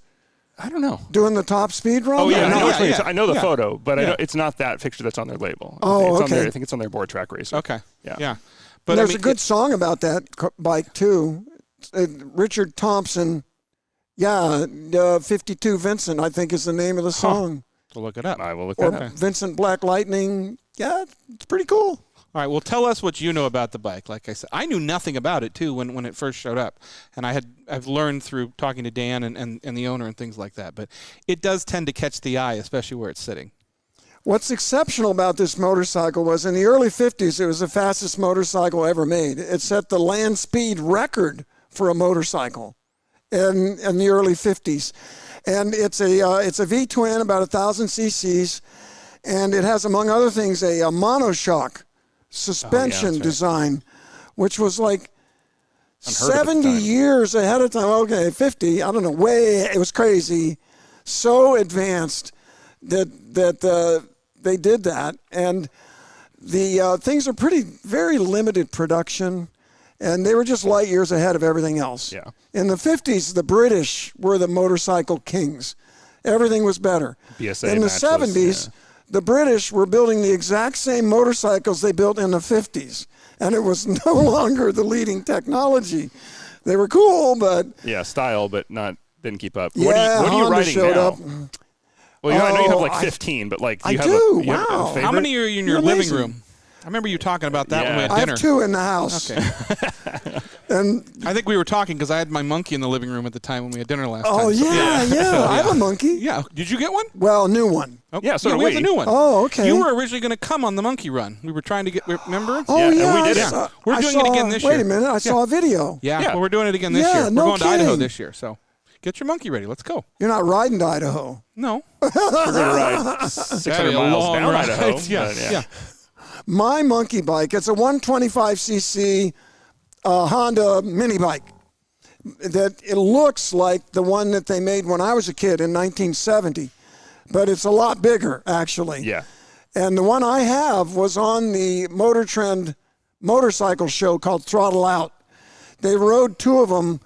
I don't know. Doing the top speed run? Oh, yeah. No, I know the photo, but I know it's not that fixture that's on their label. Oh, it's okay. I think it's on their board track racer. Okay. Yeah. But there's a good song about that bike, too. Richard Thompson, 52 Vincent, I think is the name of the song. We'll look it up. I will look that up. Vincent Black Lightning. Yeah, it's pretty cool. All right, well, tell us what you know about the bike. Like I said, I knew nothing about it, too, when it first showed up. And I've learned through talking to Dan and the owner and things like that. But it does tend to catch the eye, especially where it's sitting. What's exceptional about this motorcycle was in the early 50s, it was the fastest motorcycle ever made. It set the land speed record for a motorcycle in the early 50s. And it's a V-twin, about 1,000 cc's, and it has, among other things, a monoshock suspension design, which was like 70 years ahead of time. Okay, 50. I don't know. It was crazy. So advanced that they did that, and the things are very limited production, and they were just light years ahead of everything else. Yeah. In the 50s, the British were the motorcycle kings. Everything was better. BSA in the matchless, 70s, the British were building the exact same motorcycles they built in the 50s, and it was no longer the leading technology. They were cool, but style, but didn't keep up. Yeah, what are you Honda riding showed now? up. Well, I know you have like I- 15, but like, do I you have do, you have a wow. favorite? How many are in your You're living amazing. room? I remember you talking about that when we Yeah. had I dinner. have 2 in the house. Okay. And I think we were talking because I had my monkey in the living room at the time when we had dinner last time. oh So- yeah, I have a monkey. Yeah. Did you get one? Well, a new one. Okay. Yeah, so do we have we. the new one. Oh, okay. You were originally going to come on the monkey run. We were trying to get. Remember? Oh Yeah, and yeah, we did I it. saw- We're I doing it saw- again this Wait year. a minute, I saw a video. Yeah. Yeah. Well, we're doing it again this Yeah, year. no We're going to Idaho kidding. this year. So get your monkey ready. Let's go. You're not riding to Idaho. No. We're going to ride 600 That'd be a miles long down ride. Idaho. Yeah. but Yeah. My monkey bike, it's a 125cc Honda mini bike. That it looks like the one that they made when I was a kid in 1970, but it's a lot bigger actually. Yeah. And the one I have was on the Motor Trend motorcycle show called Throttle Out. They rode 2 of them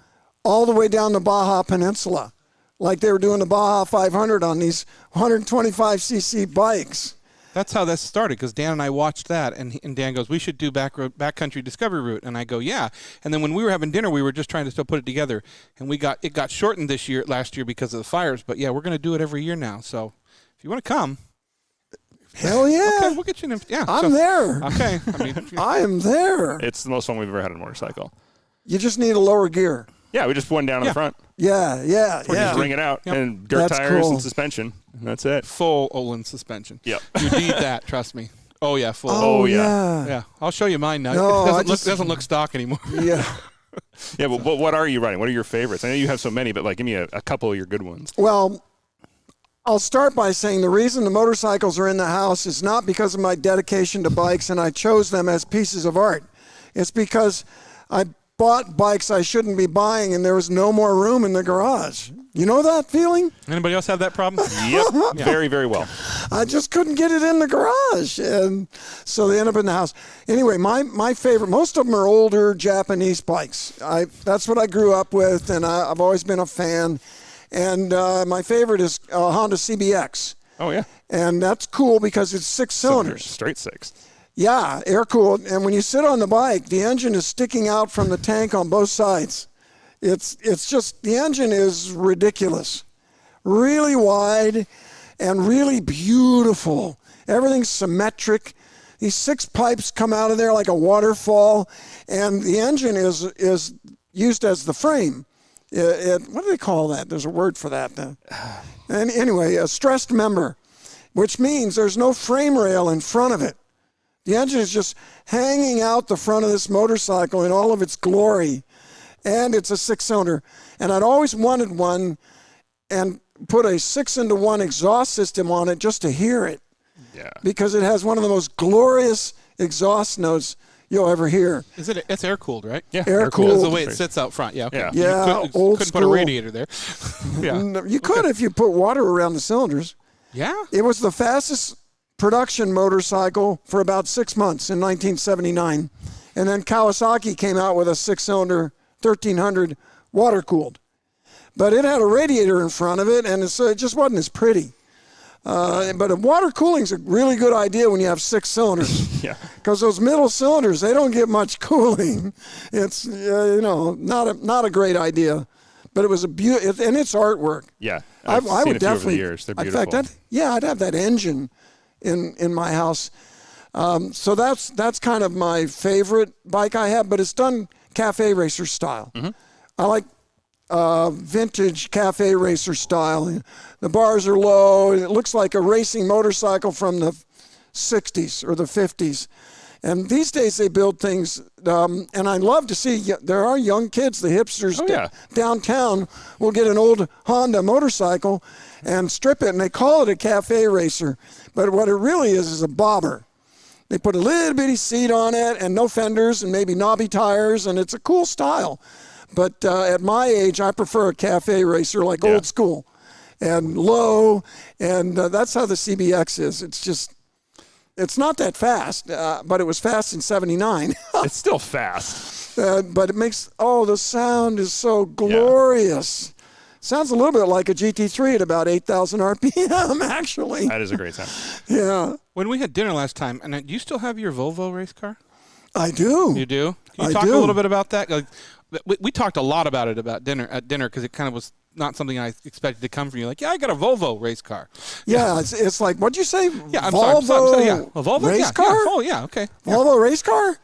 all the way down the Baja Peninsula, like they were doing the Baja 500 on these 125cc bikes. That's how this started because Dan and I watched that, and Dan goes, "We should do backcountry discovery route," and I go, "Yeah." And then when we were having dinner, we were just trying to still put it together, and it got shortened last year because of the fires. But yeah, we're going to do it every year now. So if you want to come, Hell yeah. okay, we'll get you an. Yeah, I'm there. Okay, I mean, I am there. It's the most fun we've ever had on a motorcycle. You just need a lower gear. Yeah, we just put one down in Yeah. the front. Yeah. Or just bring it out Yep. and dirt That's tires cool. and suspension. And that's it. full Olin suspension. Yep. You need that. Trust me. Oh yeah, full. Oh, yeah. Yeah, I'll show you mine now. No, it I doesn't look stock anymore. Yeah. Yeah, but what are you riding? What are your favorites? I know you have so many, but like, give me a couple of your good ones. Well, I'll start by saying the reason the motorcycles are in the house is not because of my dedication to bikes and I chose them as pieces of art. It's because I bought bikes I shouldn't be buying and there was no more room in the garage. You know that feeling? Anybody else have that problem? Yep. Very, very well. I just couldn't get it in the garage, and so they end up in the house. Anyway, my favorite, most of them are older Japanese bikes. That's what I grew up with, and I've always been a fan. And my favorite is Honda CBX, Oh, yeah. and that's cool because it's 6 cylinders. Straight 6. Yeah, air-cooled, and when you sit on the bike, the engine is sticking out from the tank on both sides. It's just, the engine is ridiculous. Really wide and really beautiful. Everything's symmetric. These 6 pipes come out of there like a waterfall, and the engine is used as the frame. What do they call that? There's a word for that. And anyway, a stressed member, which means there's no frame rail in front of it. The engine is just hanging out the front of this motorcycle in all of its glory. And it's a 6-cylinder. And I'd always wanted one and put a 6-into-1 exhaust system on it just to hear it. Yeah. Because it has one of the most glorious exhaust notes you'll ever hear. It's air cooled, right? Yeah. Air-cooled. That's the way it sits out front. Yeah. Okay. Yeah. Yeah, You old couldn't put a school. radiator there. Yeah. You could if you put water around the cylinders. Yeah. It was the fastest production motorcycle for about 6 months in 1979. And then Kawasaki came out with a 6-cylinder 1300 water-cooled. But it had a radiator in front of it, and it just wasn't as pretty. But water cooling is a really good idea when you have 6 cylinders. Yeah. Because those middle cylinders, they don't get much cooling. It's, not a great idea. But it was a beautiful, and it's artwork. Yeah. I I've seen would a few over definitely. the years. They're In beautiful. fact, I'd have that engine in my house. So that's kind of my favorite bike I have, but it's done cafe racer style. Mm-hmm. I like vintage cafe racer style. The bars are low, and it looks like a racing motorcycle from the 60s or the 50s. And these days they build things, and I love to see, there are young kids, the hipsters downtown will get an old Honda motorcycle and strip it, and they call it a cafe racer. But what it really is a bobber. They put a little bitty seat on it and no fenders and maybe knobby tires, and it's a cool style. But at my age, I prefer a cafe racer like old school and low, and that's how the CBX is. It's not that fast, but it was fast in 79. It's still fast. But it makes, the sound is so glorious. Sounds a little bit like a GT3 at about 8,000 RPM, actually. That is a great sound. Yeah. When we had dinner last time, and do you still have your Volvo race car? I do. You do? Can you I talk do. a little bit about that? Like, we talked a lot about it at dinner because it kind of was not something I expected to come from you. Like, I got a Volvo race car. Yeah, it's like, what'd you say? Yeah, I'm Volvo sorry. Yeah, a Volvo race car? Yeah. Oh, yeah, okay. Volvo race car?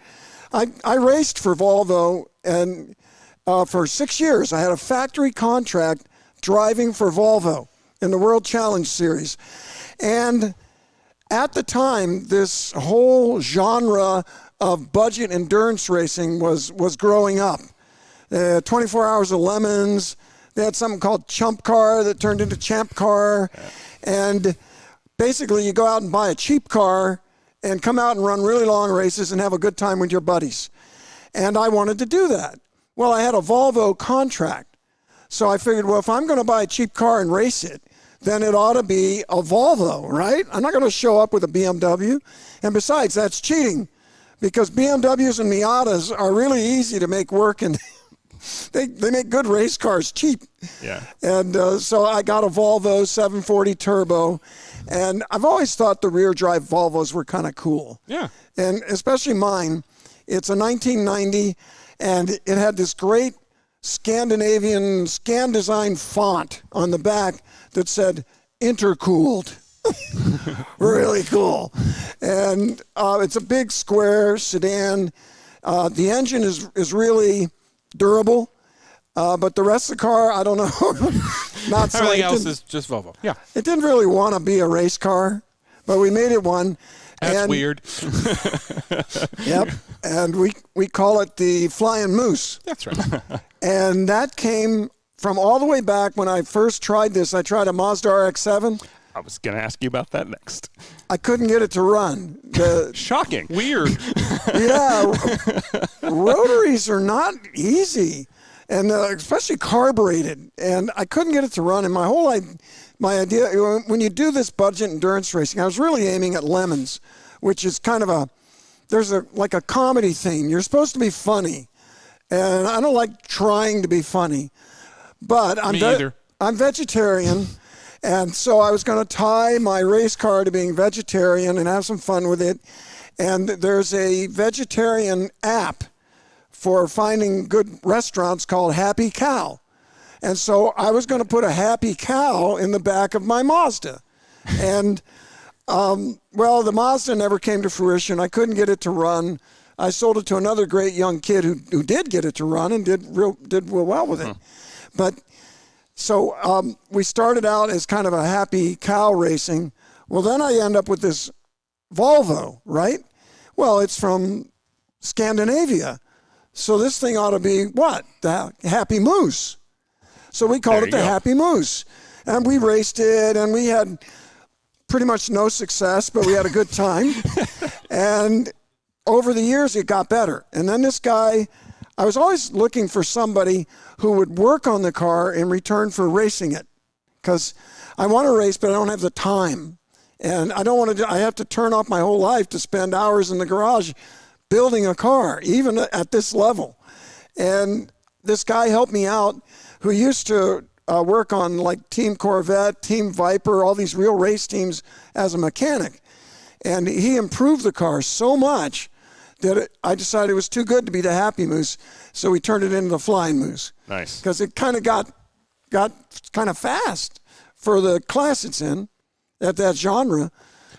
I raced for Volvo, and for 6 years I had a factory contract driving for Volvo in the World Challenge Series. And at the time, this whole genre of budget endurance racing was growing up. 24 Hours of Lemons. They had something called Chump Car that turned into Champ Car. And basically, you go out and buy a cheap car and come out and run really long races and have a good time with your buddies. And I wanted to do that. Well, I had a Volvo contract. So I figured, well, if I'm going to buy a cheap car and race it, then it ought to be a Volvo, right? I'm not going to show up with a BMW. And besides, that's cheating because BMWs and Miatas are really easy to make work, and they make good race cars cheap. Yeah. And so I got a Volvo 740 Turbo, and I've always thought the rear drive Volvos were kind of cool. Yeah. And especially mine. It's a 1990, and it had this great Scandinavian scan design font on the back that said intercooled. Really cool. And it's a big square sedan. The engine is really durable, but the rest of the car, I don't know. Not so. Everything else is just Volvo. Yeah. It didn't really want to be a race car, but we made it one. That's weird. Yep. And we call it the Flying Moose. That's right. And that came from all the way back when I first tried this. I tried a Mazda RX-7. I was going to ask you about that next. I couldn't get it to run. Shocking. Weird. Yeah. Rotaries are not easy, and especially carbureted. And I couldn't get it to run. And my idea, when you do this budget endurance racing, I was really aiming at lemons, which is kind of there's like a comedy theme. You're supposed to be funny. And I don't like trying to be funny, but I'm vegetarian, and so I was going to tie my race car to being vegetarian and have some fun with it. And there's a vegetarian app for finding good restaurants called Happy Cow. And so I was going to put a happy cow in the back of my Mazda. And, the Mazda never came to fruition. I couldn't get it to run. I sold it to another great young kid who did get it to run and did real well with it. But so we started out as kind of a happy cow racing. Well, then I end up with this Volvo, right? Well, it's from Scandinavia. So this thing ought to be what? The Happy Moose. So we called it the Happy Moose. And we raced it, and we had pretty much no success, but we had a good time. And over the years, it got better. And then this guy, I was always looking for somebody who would work on the car in return for racing it. Because I want to race, but I don't have the time. And I don't want to, I have to turn off my whole life to spend hours in the garage building a car, even at this level. And this guy helped me out who used to work on like Team Corvette, Team Viper, all these real race teams as a mechanic. And he improved the car so much that I decided it was too good to be the Happy Moose, so we turned it into the Flying Moose. Nice. Because it kind of got kind of fast for the class it's in, at that genre.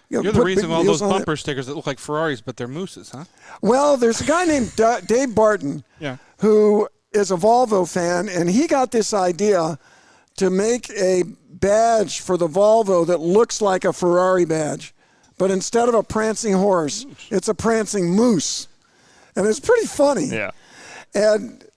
You're the reason all those bumper stickers that look like Ferraris, but they're mooses, huh? Well, there's a guy named Dave Barton who is a Volvo fan, and he got this idea to make a badge for the Volvo that looks like a Ferrari badge. But instead of a prancing horse, it's a prancing moose. And it's pretty funny. Yeah.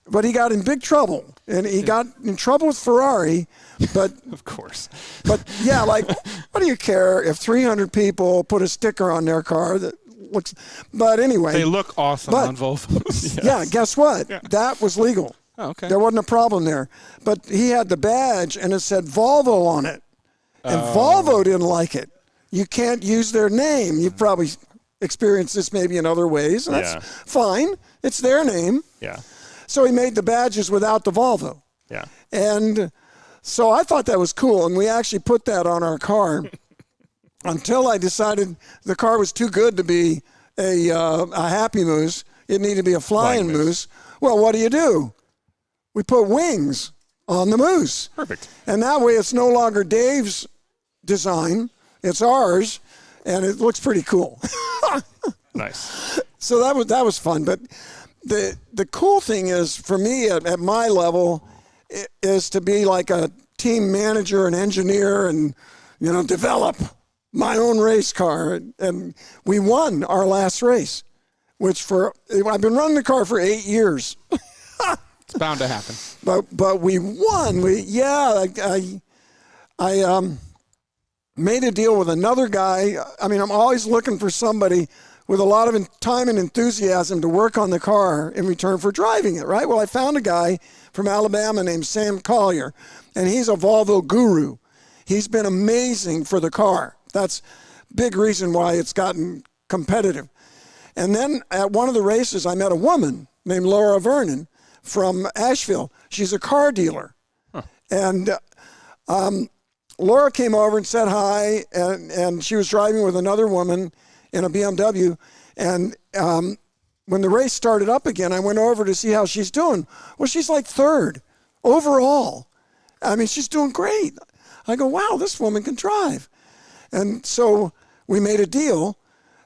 But he got in big trouble. And he got in trouble with Ferrari. But of course. But yeah, like, what do you care if 300 people put a sticker on their car that looks. But anyway, They look awesome on Volvos. yeah. Guess what? Yeah. That was legal. Oh, okay. There wasn't a problem there. But he had the badge, and it said Volvo on it, and Volvo didn't like it. You can't use their name. You've probably experienced this maybe in other ways, and that's fine. It's their name. Yeah. So he made the badges without the Volvo. Yeah. And so I thought that was cool, and we actually put that on our car until I decided the car was too good to be a Happy Moose. It needed to be a flying moose. Well, what do? We put wings on the moose. Perfect. And that way it's no longer Dave's design. It's ours, and it looks pretty cool. Nice. So that was fun. But the cool thing is, for me at my level, is to be like a team manager and engineer and, develop my own race car. And we won our last race, I've been running the car for 8 years. It's bound to happen. But we won. I made a deal with another guy. I mean, I'm always looking for somebody with a lot of time and enthusiasm to work on the car in return for driving it, right? Well, I found a guy from Alabama named Sam Collier, and he's a Volvo guru. He's been amazing for the car. That's a big reason why it's gotten competitive. And then at one of the races, I met a woman named Laura Vernon from Asheville. She's a car dealer. Huh. And Laura came over and said hi, and she was driving with another woman in a BMW. And when the race started up again, I went over to see how she's doing. Well, she's like third overall. I mean, she's doing great. I go, wow, this woman can drive. And so we made a deal,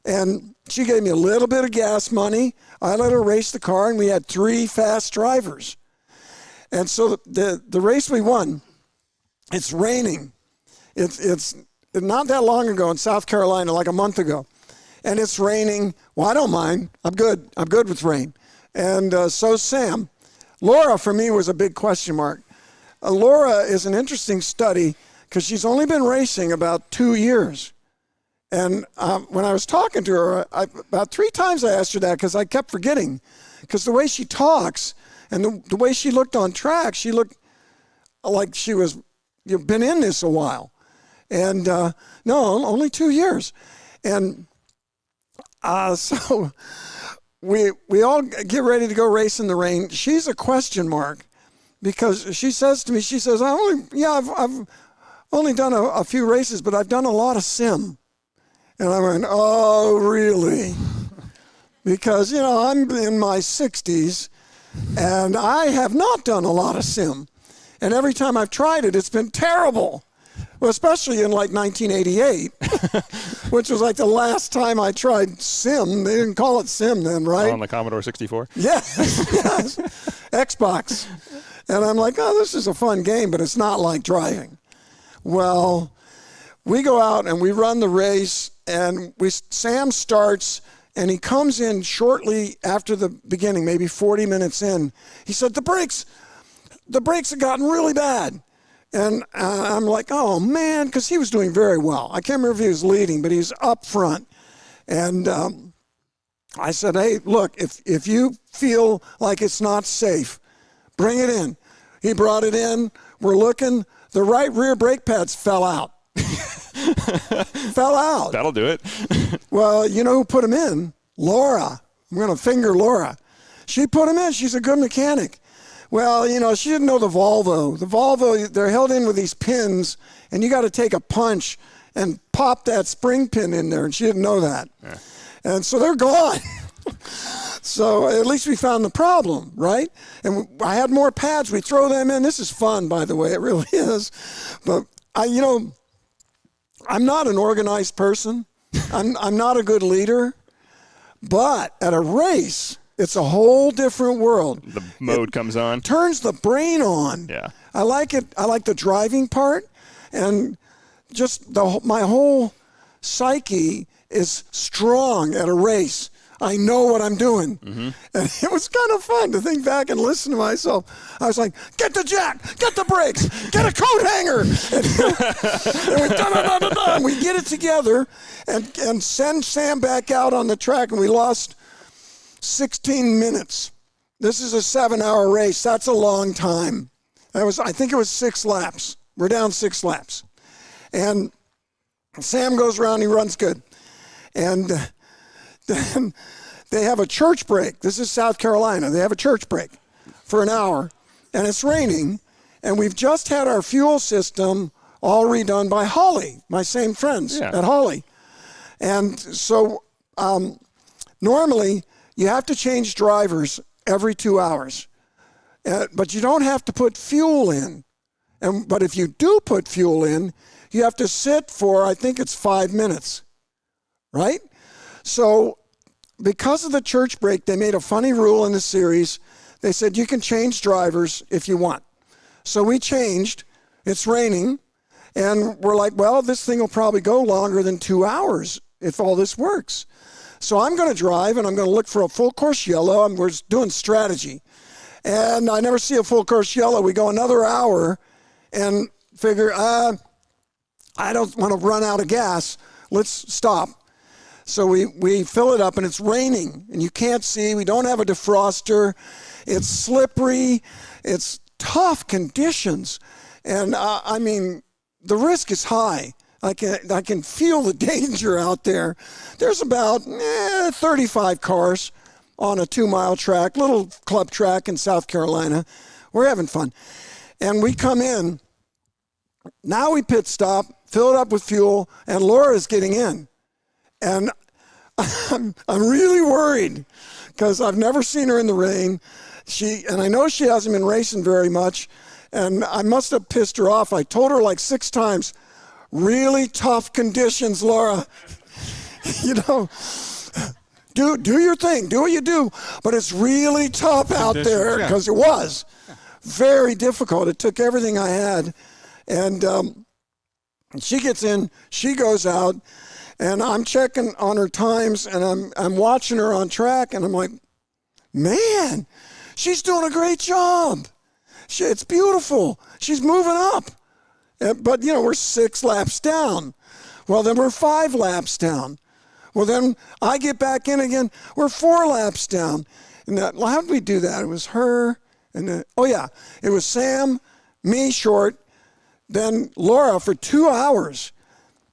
and she gave me a little bit of gas money. I let her race the car, and we had 3 fast drivers. And so the race we won, it's raining. It's not that long ago in South Carolina, like a month ago. And it's raining. Well, I don't mind. I'm good. I'm good with rain. And so's Sam. Laura, for me, was a big question mark. Laura is an interesting study because she's only been racing about 2 years. And when I was talking to her, about 3 times I asked her that because I kept forgetting. Because the way she talks and the way she looked on track, she looked like she was been in this a while. And no, only 2 years. And so we all get ready to go race in the rain. She's a question mark because she says to me, I've only done a few races, but I've done a lot of sim. And I went, oh, really? Because, I'm in my 60s, and I have not done a lot of sim. And every time I've tried it, it's been terrible. Well, especially in like 1988, which was like the last time I tried sim. They didn't call it sim then, right? On the Commodore 64? Yes. Xbox. And I'm like, oh, this is a fun game, but it's not like driving. Well, we go out and we run the race, and Sam starts, and he comes in shortly after the beginning, maybe 40 minutes in. He said, the brakes have gotten really bad. And I'm like, oh, man, because he was doing very well. I can't remember if he was leading, but he was up front. And I said, hey, look, if you feel like it's not safe, bring it in. He brought it in. We're looking. The right rear brake pads fell out. Fell out. That'll do it. Well, you know who put them in? Laura. I'm going to finger Laura. She put them in. She's a good mechanic. Well, she didn't know the Volvo. The Volvo, they're held in with these pins, and you got to take a punch and pop that spring pin in there, and she didn't know that. Yeah. And so they're gone. So at least we found the problem, right? And I had more pads. We throw them in. This is fun, by the way. It really is. But, I'm not an organized person. I'm not a good leader. But at a race, it's a whole different world. The mode comes on. Turns the brain on. Yeah. I like it. I like the driving part. And just my whole psyche is strong at a race. I know what I'm doing. And it was kind of fun to think back and listen to myself. I was like, get the jack, get the brakes, get a coat hanger. And we get it together and send Sam back out on the track, and we lost 16 minutes. This is a 7-hour race. That's a long time. I think it was 6 laps. We're down 6 laps. And Sam goes around, he runs good. And then they have a church break. This is South Carolina. They have a church break for an hour, and it's raining, and we've just had our fuel system all redone by Holly, my same friends at Holly. And so normally you have to change drivers every 2 hours, but you don't have to put fuel in. But if you do put fuel in, you have to sit for, I think it's 5 minutes, right? So because of the church break, they made a funny rule in the series. They said you can change drivers if you want. So we changed. It's raining. And we're like, well, this thing will probably go longer than 2 hours if all this works. So I'm going to drive, and I'm going to look for a full course yellow. We're doing strategy. And I never see a full course yellow. We go another hour and figure, I don't want to run out of gas. Let's stop. So we fill it up, and it's raining, and you can't see. We don't have a defroster. It's slippery. It's tough conditions. And, I mean, the risk is high. I can feel the danger out there. There's about 35 cars on a 2-mile track, little club track in South Carolina. We're having fun. And we come in. Now we pit stop, fill it up with fuel, and Laura's getting in. And I'm really worried because I've never seen her in the rain. And I know she hasn't been racing very much, and I must have pissed her off. I told her like 6 times, really tough conditions, Laura. You know, do your thing, do what you do, but it's really tough out there, because it was very difficult. It took everything I had, and she gets in, she goes out, and I'm checking on her times, and I'm watching her on track, and I'm like, man, she's doing a great job. It's beautiful. She's moving up. But, you know, we're 6 laps down. Well, then we're 5 laps down. Well, then I get back in again. We're 4 laps down. And how did we do that? It was her. And it was Sam, me short, then Laura for 2 hours.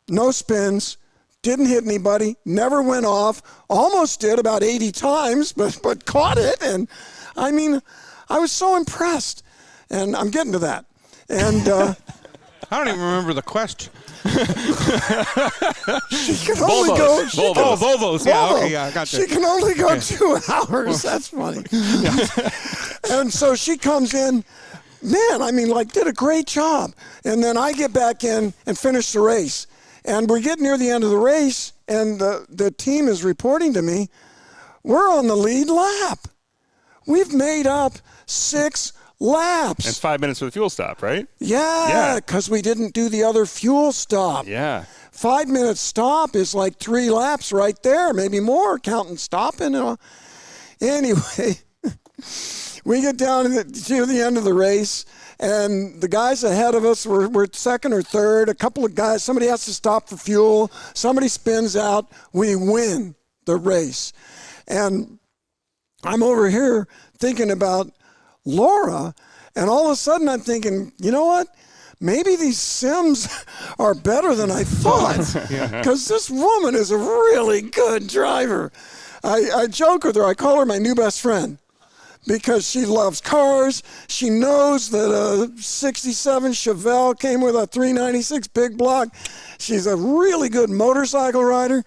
No spins, didn't hit anybody, never went off, almost did about 80 times, but caught it. And, I mean, I was so impressed. And I'm getting to that. And I don't even remember the question. She can only go. Volvos. Yeah, okay, yeah, I got that. She can only go 2 hours. That's funny. And so she comes in. Man, I mean, like, did a great job. And then I get back in and finish the race. And we're getting near the end of the race, and the team is reporting to me, we're on the lead lap. We've made up 6 laps. And 5 minutes for the fuel stop, right? Yeah, because we didn't do the other fuel stop. Yeah. 5 minutes stop is like 3 laps right there, maybe more, counting stopping. Anyway, we get down to the end of the race, and the guys ahead of us were second or third. A couple of guys, somebody has to stop for fuel. Somebody spins out. We win the race. And I'm over here thinking about Laura, and all of a sudden I'm thinking, you know what? Maybe these sims are better than I thought, because this woman is a really good driver. I joke with her. I call her my new best friend because she loves cars. She knows that a 67 Chevelle came with a 396 big block. She's a really good motorcycle rider,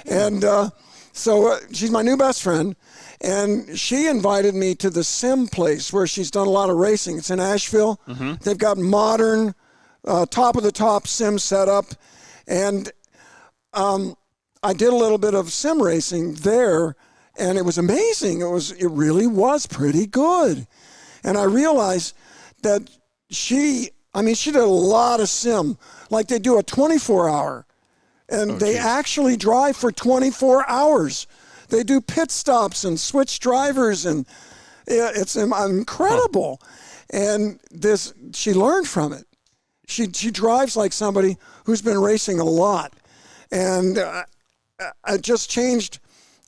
and so she's my new best friend. And she invited me to the sim place where she's done a lot of racing. It's in Asheville. Mm-hmm. They've got modern, top-of-the-top sim setup. And I did a little bit of sim racing there, and it was amazing. It really was pretty good. And I realized that she did a lot of sim. Like, they do a 24-hour, and they actually drive for 24 hours. They do pit stops and switch drivers, and it's incredible. And she learned from it. She drives like somebody who's been racing a lot, and it just changed.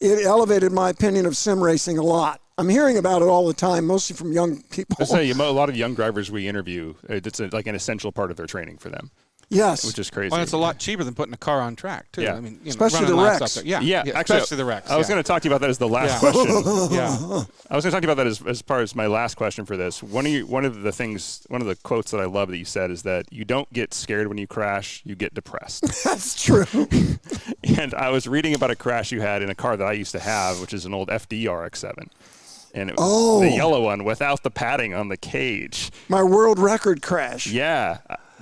It elevated my opinion of sim racing a lot. I'm hearing about it all the time, mostly from young people. I say, a lot of young drivers we interview, it's like an essential part of their training for them. Yes. Which is crazy. Well, it's a lot cheaper than putting a car on track, too. Yeah. I mean, especially the wrecks. Yeah, actually, especially the wrecks. I was going to talk to you about that as the last question. Yeah. I was going to talk to you about that as far as my last question for this. One of the quotes that I love that you said is that you don't get scared when you crash, you get depressed. That's true. And I was reading about a crash you had in a car that I used to have, which is an old FD RX-7. And it was the yellow one without the padding on the cage. My world record crash. Yeah,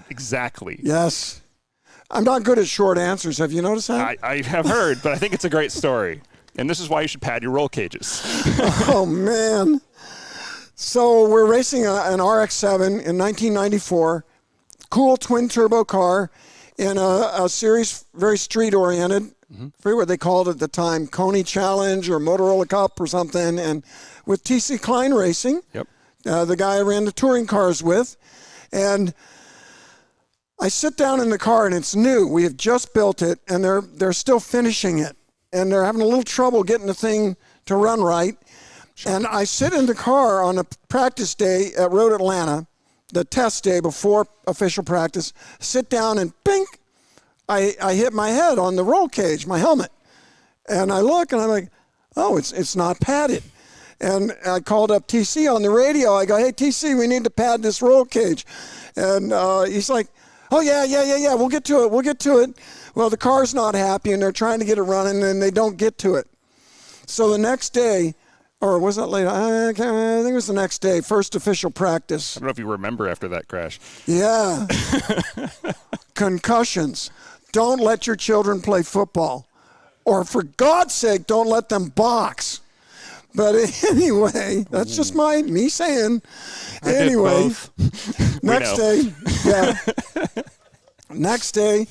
exactly. Yes. I'm not good at short answers. Have you noticed that? I have heard, but I think it's a great story. And this is why you should pad your roll cages. Oh, man. So we're racing an RX-7 in 1994. Cool twin-turbo car in a series very street-oriented. I forget what they called it at the time, Coney Challenge or Motorola Cup or something. And with TC Klein Racing, the guy I ran the touring cars with. And I sit down in the car, and it's new. We have just built it, and they're still finishing it. And they're having a little trouble getting the thing to run right. And I sit in the car on a practice day at Road Atlanta, the test day before official practice, sit down, and bink, I hit my head on the roll cage, my helmet. And I look, and I'm like, oh, it's not padded. And I called up TC on the radio. I go, hey, TC, we need to pad this roll cage. And he's like, oh, yeah, we'll get to it. Well, the car's not happy, and they're trying to get it running, and they don't get to it. So the next day, or was that later? I think it was the next day, first official practice. I don't know if you remember after that crash. Yeah. Concussions. Don't let your children play football. Or for God's sake, don't let them box. But anyway, that's just me saying. Anyway, next day, next day,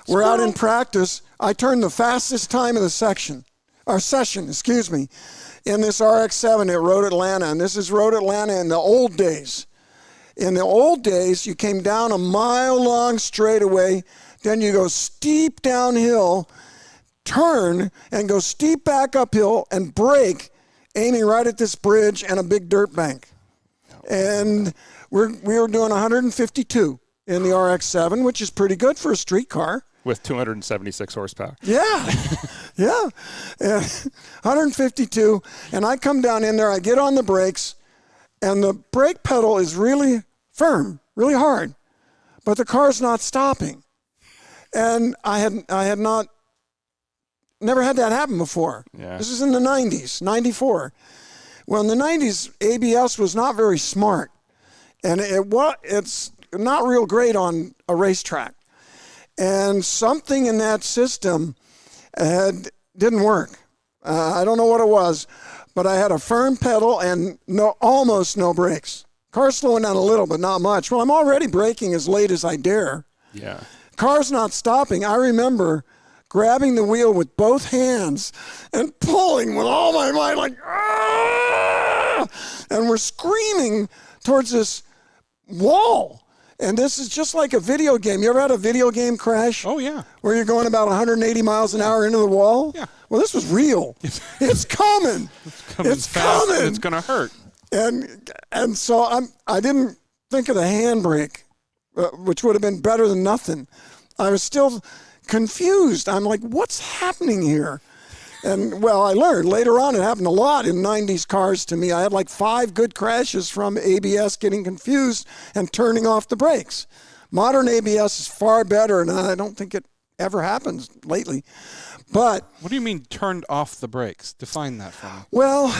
we're out in practice. I turned the fastest time of the session, in this RX-7 at Road Atlanta. And this is Road Atlanta in the old days. In the old days, you came down a mile-long straightaway, then you go steep downhill, turn, and go steep back uphill and brake, aiming right at this bridge and a big dirt bank. And we were doing 152 in the RX-7, which is pretty good for a street car. With 276 horsepower. Yeah. Yeah. 152. And I come down in there, I get on the brakes, and the brake pedal is really firm, really hard, but the car's not stopping. And I had never had that happen before. Yeah. This is in the 90s, 94. Well, in the 90s, ABS was not very smart, and it's not real great on a racetrack. And something in that system didn't work. I don't know what it was, but I had a firm pedal and almost no brakes. Car's slowing down a little, but not much. Well, I'm already braking as late as I dare. Yeah. Car's not stopping. I remember grabbing the wheel with both hands and pulling with all my might, like, ah! And we're screaming towards this wall. And this is just like a video game. You ever had a video game crash? Oh, yeah. Where you're going about 180 miles an hour into the wall? Yeah. Well, this was real. It's coming. It's coming. And it's going to hurt. And so I didn't think of the handbrake, which would have been better than nothing. I was still confused. I'm like, what's happening here? And, well, I learned later on it happened a lot in 90s cars to me. I had like 5 good crashes from ABS getting confused and turning off the brakes. Modern ABS is far better, and I don't think it ever happens lately. But what do you mean turned off the brakes? Define that for me. Well,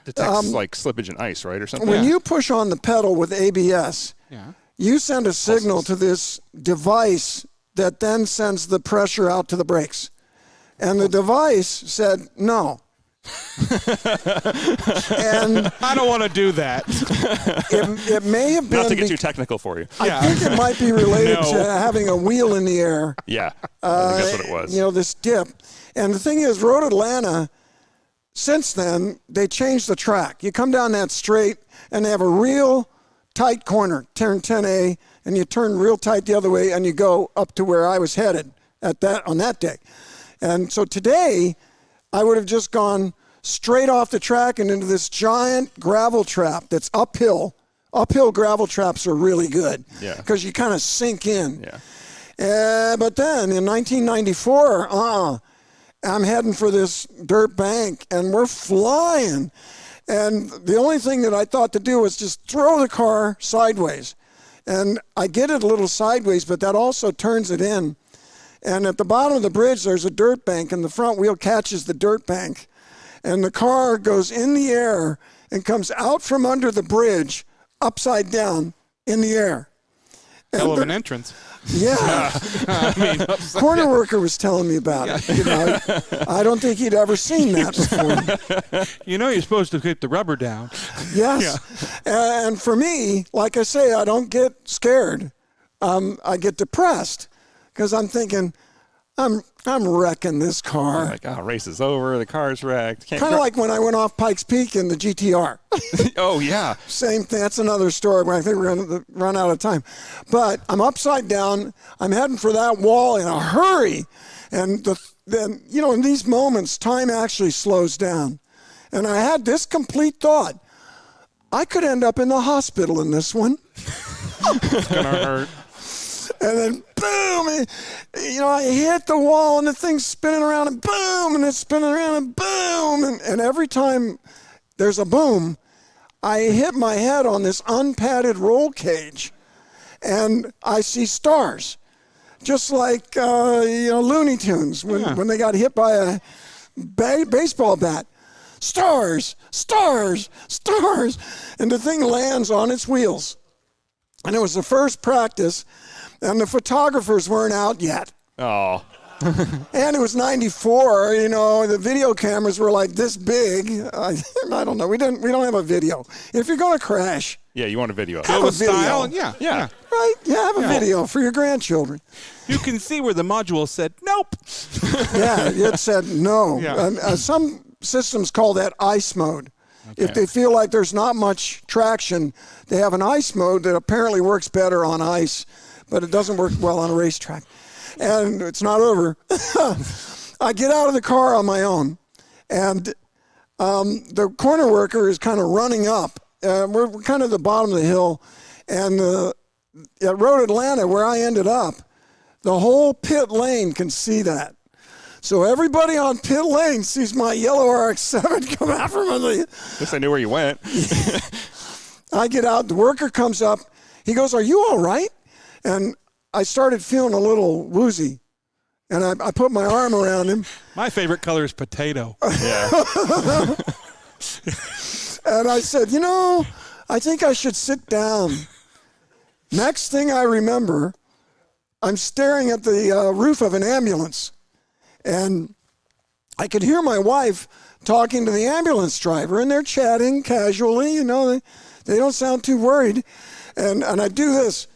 detects like slippage in ice, right, or something? When you push on the pedal with ABS, you send a signal to this device that then sends the pressure out to the brakes. And the device said, no. And I don't want to do that. It may have been... Not to get too technical for you. I think it might be related to having a wheel in the air. Yeah, I think that's what it was. This dip. And the thing is, Road Atlanta, since then, they changed the track. You come down that straight, and they have a real tight corner, turn 10A, and you turn real tight the other way, and you go up to where I was headed on that day. And so today, I would have just gone straight off the track and into this giant gravel trap that's uphill. Uphill gravel traps are really good because you kind of sink in. Yeah. But then in 1994, I'm heading for this dirt bank, and we're flying. And the only thing that I thought to do was just throw the car sideways. And I get it a little sideways, but that also turns it in. And at the bottom of the bridge, there's a dirt bank, and the front wheel catches the dirt bank. And the car goes in the air and comes out from under the bridge upside down in the air. Hell of an entrance. Yeah. I mean, Corner worker was telling me about it. You know, I don't think he'd ever seen that before. You know, you're supposed to get the rubber down. Yes. Yeah. And for me, like I say, I don't get scared. I get depressed because I'm thinking, I'm wrecking this car. Like, race is over. The car's wrecked. Kind of like when I went off Pikes Peak in the GTR. Oh, yeah. Same thing. That's another story, but I think we're going to run out of time. But I'm upside down. I'm heading for that wall in a hurry. And then, you know, in these moments, time actually slows down. And I had this complete thought. I could end up in the hospital in this one. It's going to hurt. And then boom, you know, I hit the wall and the thing's spinning around and boom, and it's spinning around and boom. And every time there's a boom, I hit my head on this unpadded roll cage and I see stars. Just like, you know, Looney Tunes when they got hit by a baseball bat. Stars, stars, stars. And the thing lands on its wheels. And it was the first practice. And the photographers weren't out yet. Oh. And it was 94, you know, the video cameras were like this big. I don't know. We don't have a video. If you're going to crash. Yeah, you want a video. Have a video. Style, yeah. Right? Yeah, have a video for your grandchildren. You can see where the module said, nope. Yeah, it said no. Yeah. Some systems call that ice mode. Okay. If they feel like there's not much traction, they have an ice mode that apparently works better on ice, but it doesn't work well on a racetrack. And it's not over. I get out of the car on my own, and the corner worker is kind of running up. We're kind of at the bottom of the hill, and at Road Atlanta, where I ended up, the whole pit lane can see that. So everybody on pit lane sees my yellow RX-7 come out from under the... At least I knew where you went. I get out, the worker comes up. He goes, "Are you all right?" And I started feeling a little woozy. And I put my arm around him. My favorite color is potato. Yeah. And I said, "You know, I think I should sit down." Next thing I remember, I'm staring at the roof of an ambulance. And I could hear my wife talking to the ambulance driver, and they're chatting casually. You know, they don't sound too worried. And I do this.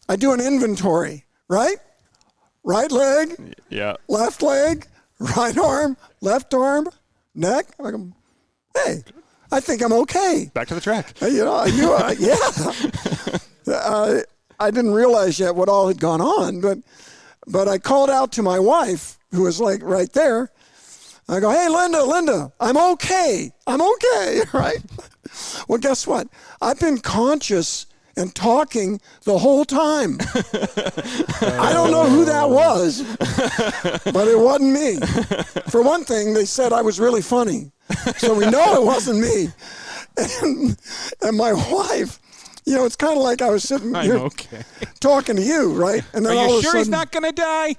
I do an inventory, right? Right leg, Yeah. left leg, right arm, left arm, neck. I go, hey, I think I'm okay. Back to the track. You know, yeah. I didn't realize yet what all had gone on, but I called out to my wife, who was like right there. I go, "Hey, Linda, I'm okay, right?" Well, guess what? I've been conscious and talking the whole time. I don't know who that was, but it wasn't me. For one thing, they said I was really funny, so we know it wasn't me. And my wife, you know, it's kind of like I was sitting here talking to you, right? And then Are all you of a sure sudden, he's not going to die?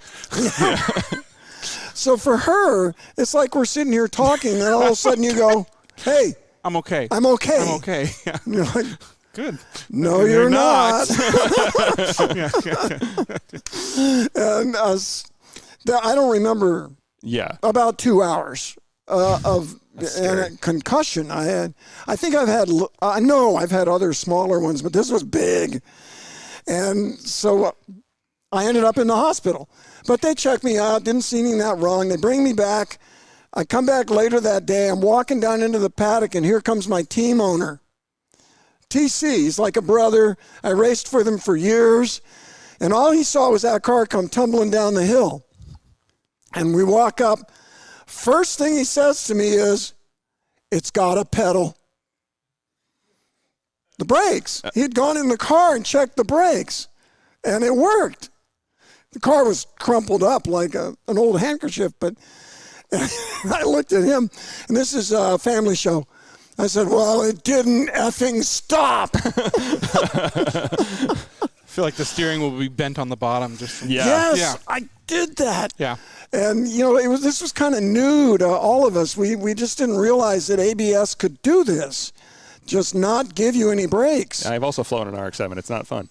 So for her, it's like we're sitting here talking, and all of a sudden you go, "Hey, I'm okay. I'm okay." I'm okay. Yeah. And you're like, Good. "No, you're not." And I don't remember Yeah. about 2 hours of scary. and a concussion I had. I think I know I've had other smaller ones, but this was big. And so I ended up in the hospital. But they checked me out, didn't see anything that wrong. They bring me back. I come back later that day. I'm walking down into the paddock, and here comes my team owner. TC, he's like a brother. I raced for them for years. And all he saw was that car come tumbling down the hill. And we walk up. First thing he says to me is, "It's got a pedal." The brakes. He had gone in the car and checked the brakes, and it worked. The car was crumpled up like an old handkerchief, but I looked at him, and this is a family show. I said, "Well, it didn't effing stop." I feel like the steering will be bent on the bottom. Just from Yes, I did that. Yeah. And, this was kind of new to all of us. We just didn't realize that ABS could do this, just not give you any brakes. I've also flown an RX-7. It's not fun.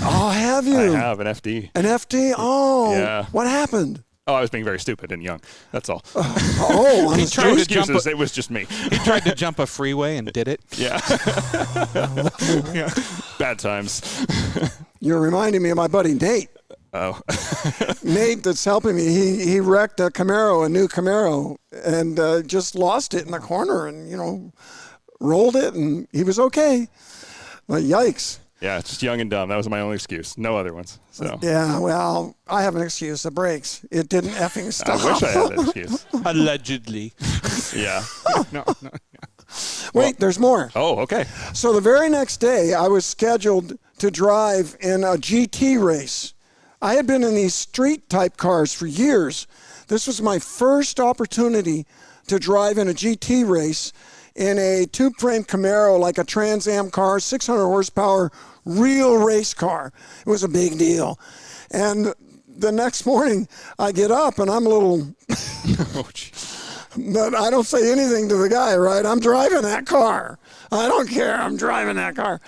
Oh, have you? I have an FD. An FD? Oh, Yeah. What happened? Oh, I was being very stupid and young. That's all. Oh, He I'm tried No to jump excuses. It was just me. He tried to jump a freeway and did it. Yeah. Bad times. You're reminding me of my buddy Nate. Oh. Nate, that's helping me. He wrecked a new Camaro, and just lost it in the corner, and rolled it, and he was okay. But yikes. Yeah, just young and dumb. That was my only excuse. No other ones. So Yeah, well, I have an excuse. The brakes. It didn't effing stop. I wish I had that excuse. Allegedly. Yeah. No. Wait, there's more. Oh, okay. So the very next day, I was scheduled to drive in a GT race. I had been in these street-type cars for years. This was my first opportunity to drive in a GT race in a tube-frame Camaro, like a Trans Am car, 600 horsepower, real race car. It was a big deal. And the next morning, I get up, and I'm a little... Oh, geez. But I don't say anything to the guy, right? I'm driving that car. I don't care. I'm driving that car.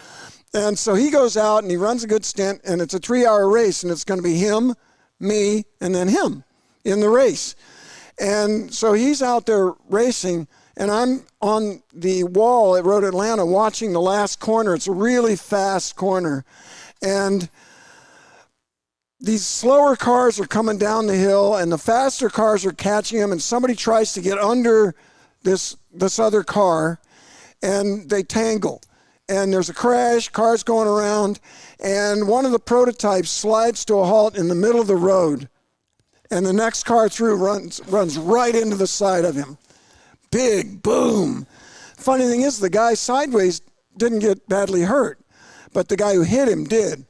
And so he goes out and he runs a good stint, and it's a 3-hour race, and it's going to be him, me, and then him in the race. And so he's out there racing, and I'm on the wall at Road Atlanta watching the last corner. It's a really fast corner. And these slower cars are coming down the hill, and the faster cars are catching them, and somebody tries to get under this other car, and they tangle. And there's a crash, cars going around, and one of the prototypes slides to a halt in the middle of the road, and the next car through runs right into the side of him. Big boom. Funny thing is, the guy sideways didn't get badly hurt, but the guy who hit him did.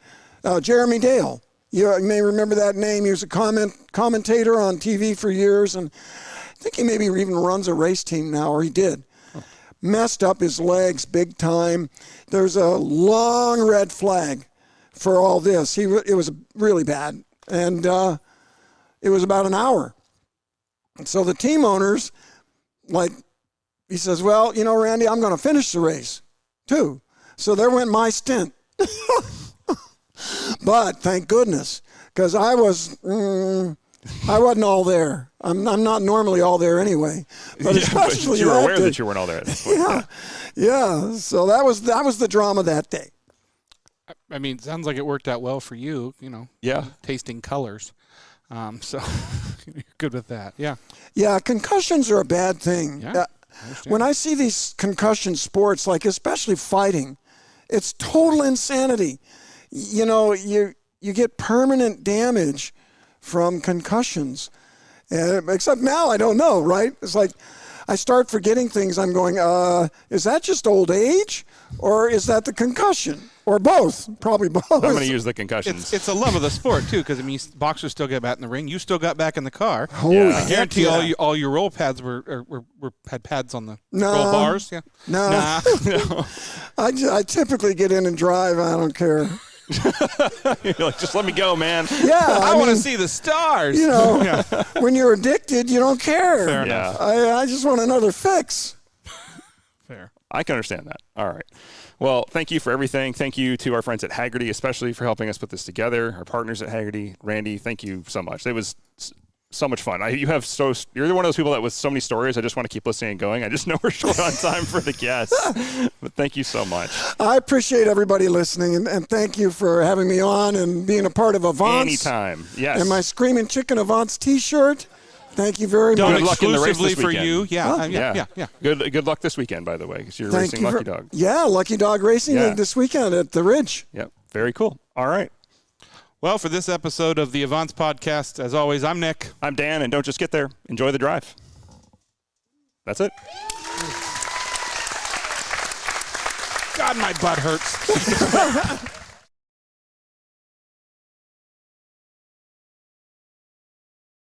Jeremy Dale. You may remember that name. He was a commentator on TV for years, and I think he maybe even runs a race team now, or he did. Messed up his legs big time. There's a long red flag for all this. It was really bad, and it was about an hour. And so the team owners, he says, "Well, Randy, I'm going to finish the race too." So there went my stint. But thank goodness, because I wasn't all there. I'm not normally all there anyway. But especially but you were that aware day. that you weren't all there at this point. Yeah. So that was the drama that day. I mean, it sounds like it worked out well for you, Yeah. tasting colors. So you're good with that. Yeah. Yeah, concussions are a bad thing. Yeah, I understand. When I see these concussion sports, like especially fighting, it's total insanity. You get permanent damage from concussions. Except now I don't know, right? It's like I start forgetting things. I'm going, is that just old age? Or is that the concussion? Or both? Probably both. I'm going to use the concussions. It's a love of the sport, too, because, boxers still get back in the ring. You still got back in the car. Holy I guarantee heck yeah. all your roll pads had pads on the No. roll bars. Yeah. No. Nah. No. I typically get in and drive. I don't care. You're like, just let me go, man. Yeah. I want to mean, see the stars. when you're addicted, you don't care. Fair Yeah. enough. I just want another fix. Fair. I can understand that. All right. Well, thank you for everything. Thank you to our friends at Hagerty, especially for helping us put this together. Our partners at Hagerty, Randy, thank you so much. It was so much fun. You're one of those people that with so many stories, I just want to keep listening and going. I just know we're short on time for the guests. But thank you so much. I appreciate everybody listening, and thank you for having me on and being a part of Avants. Anytime, yes. And my Screaming Chicken Avants T-shirt. Thank you very Done much. Good luck in the race exclusively this for weekend. you. Yeah, Yeah. Good luck this weekend, by the way, because you're Thank racing you Lucky Dog. Yeah, Lucky Dog Racing Yeah. League this weekend at the Ridge. Yep. Very cool. All right. Well, for this episode of the Avants podcast, as always, I'm Nick. I'm Dan, and don't just get there. Enjoy the drive. That's it. God, my butt hurts.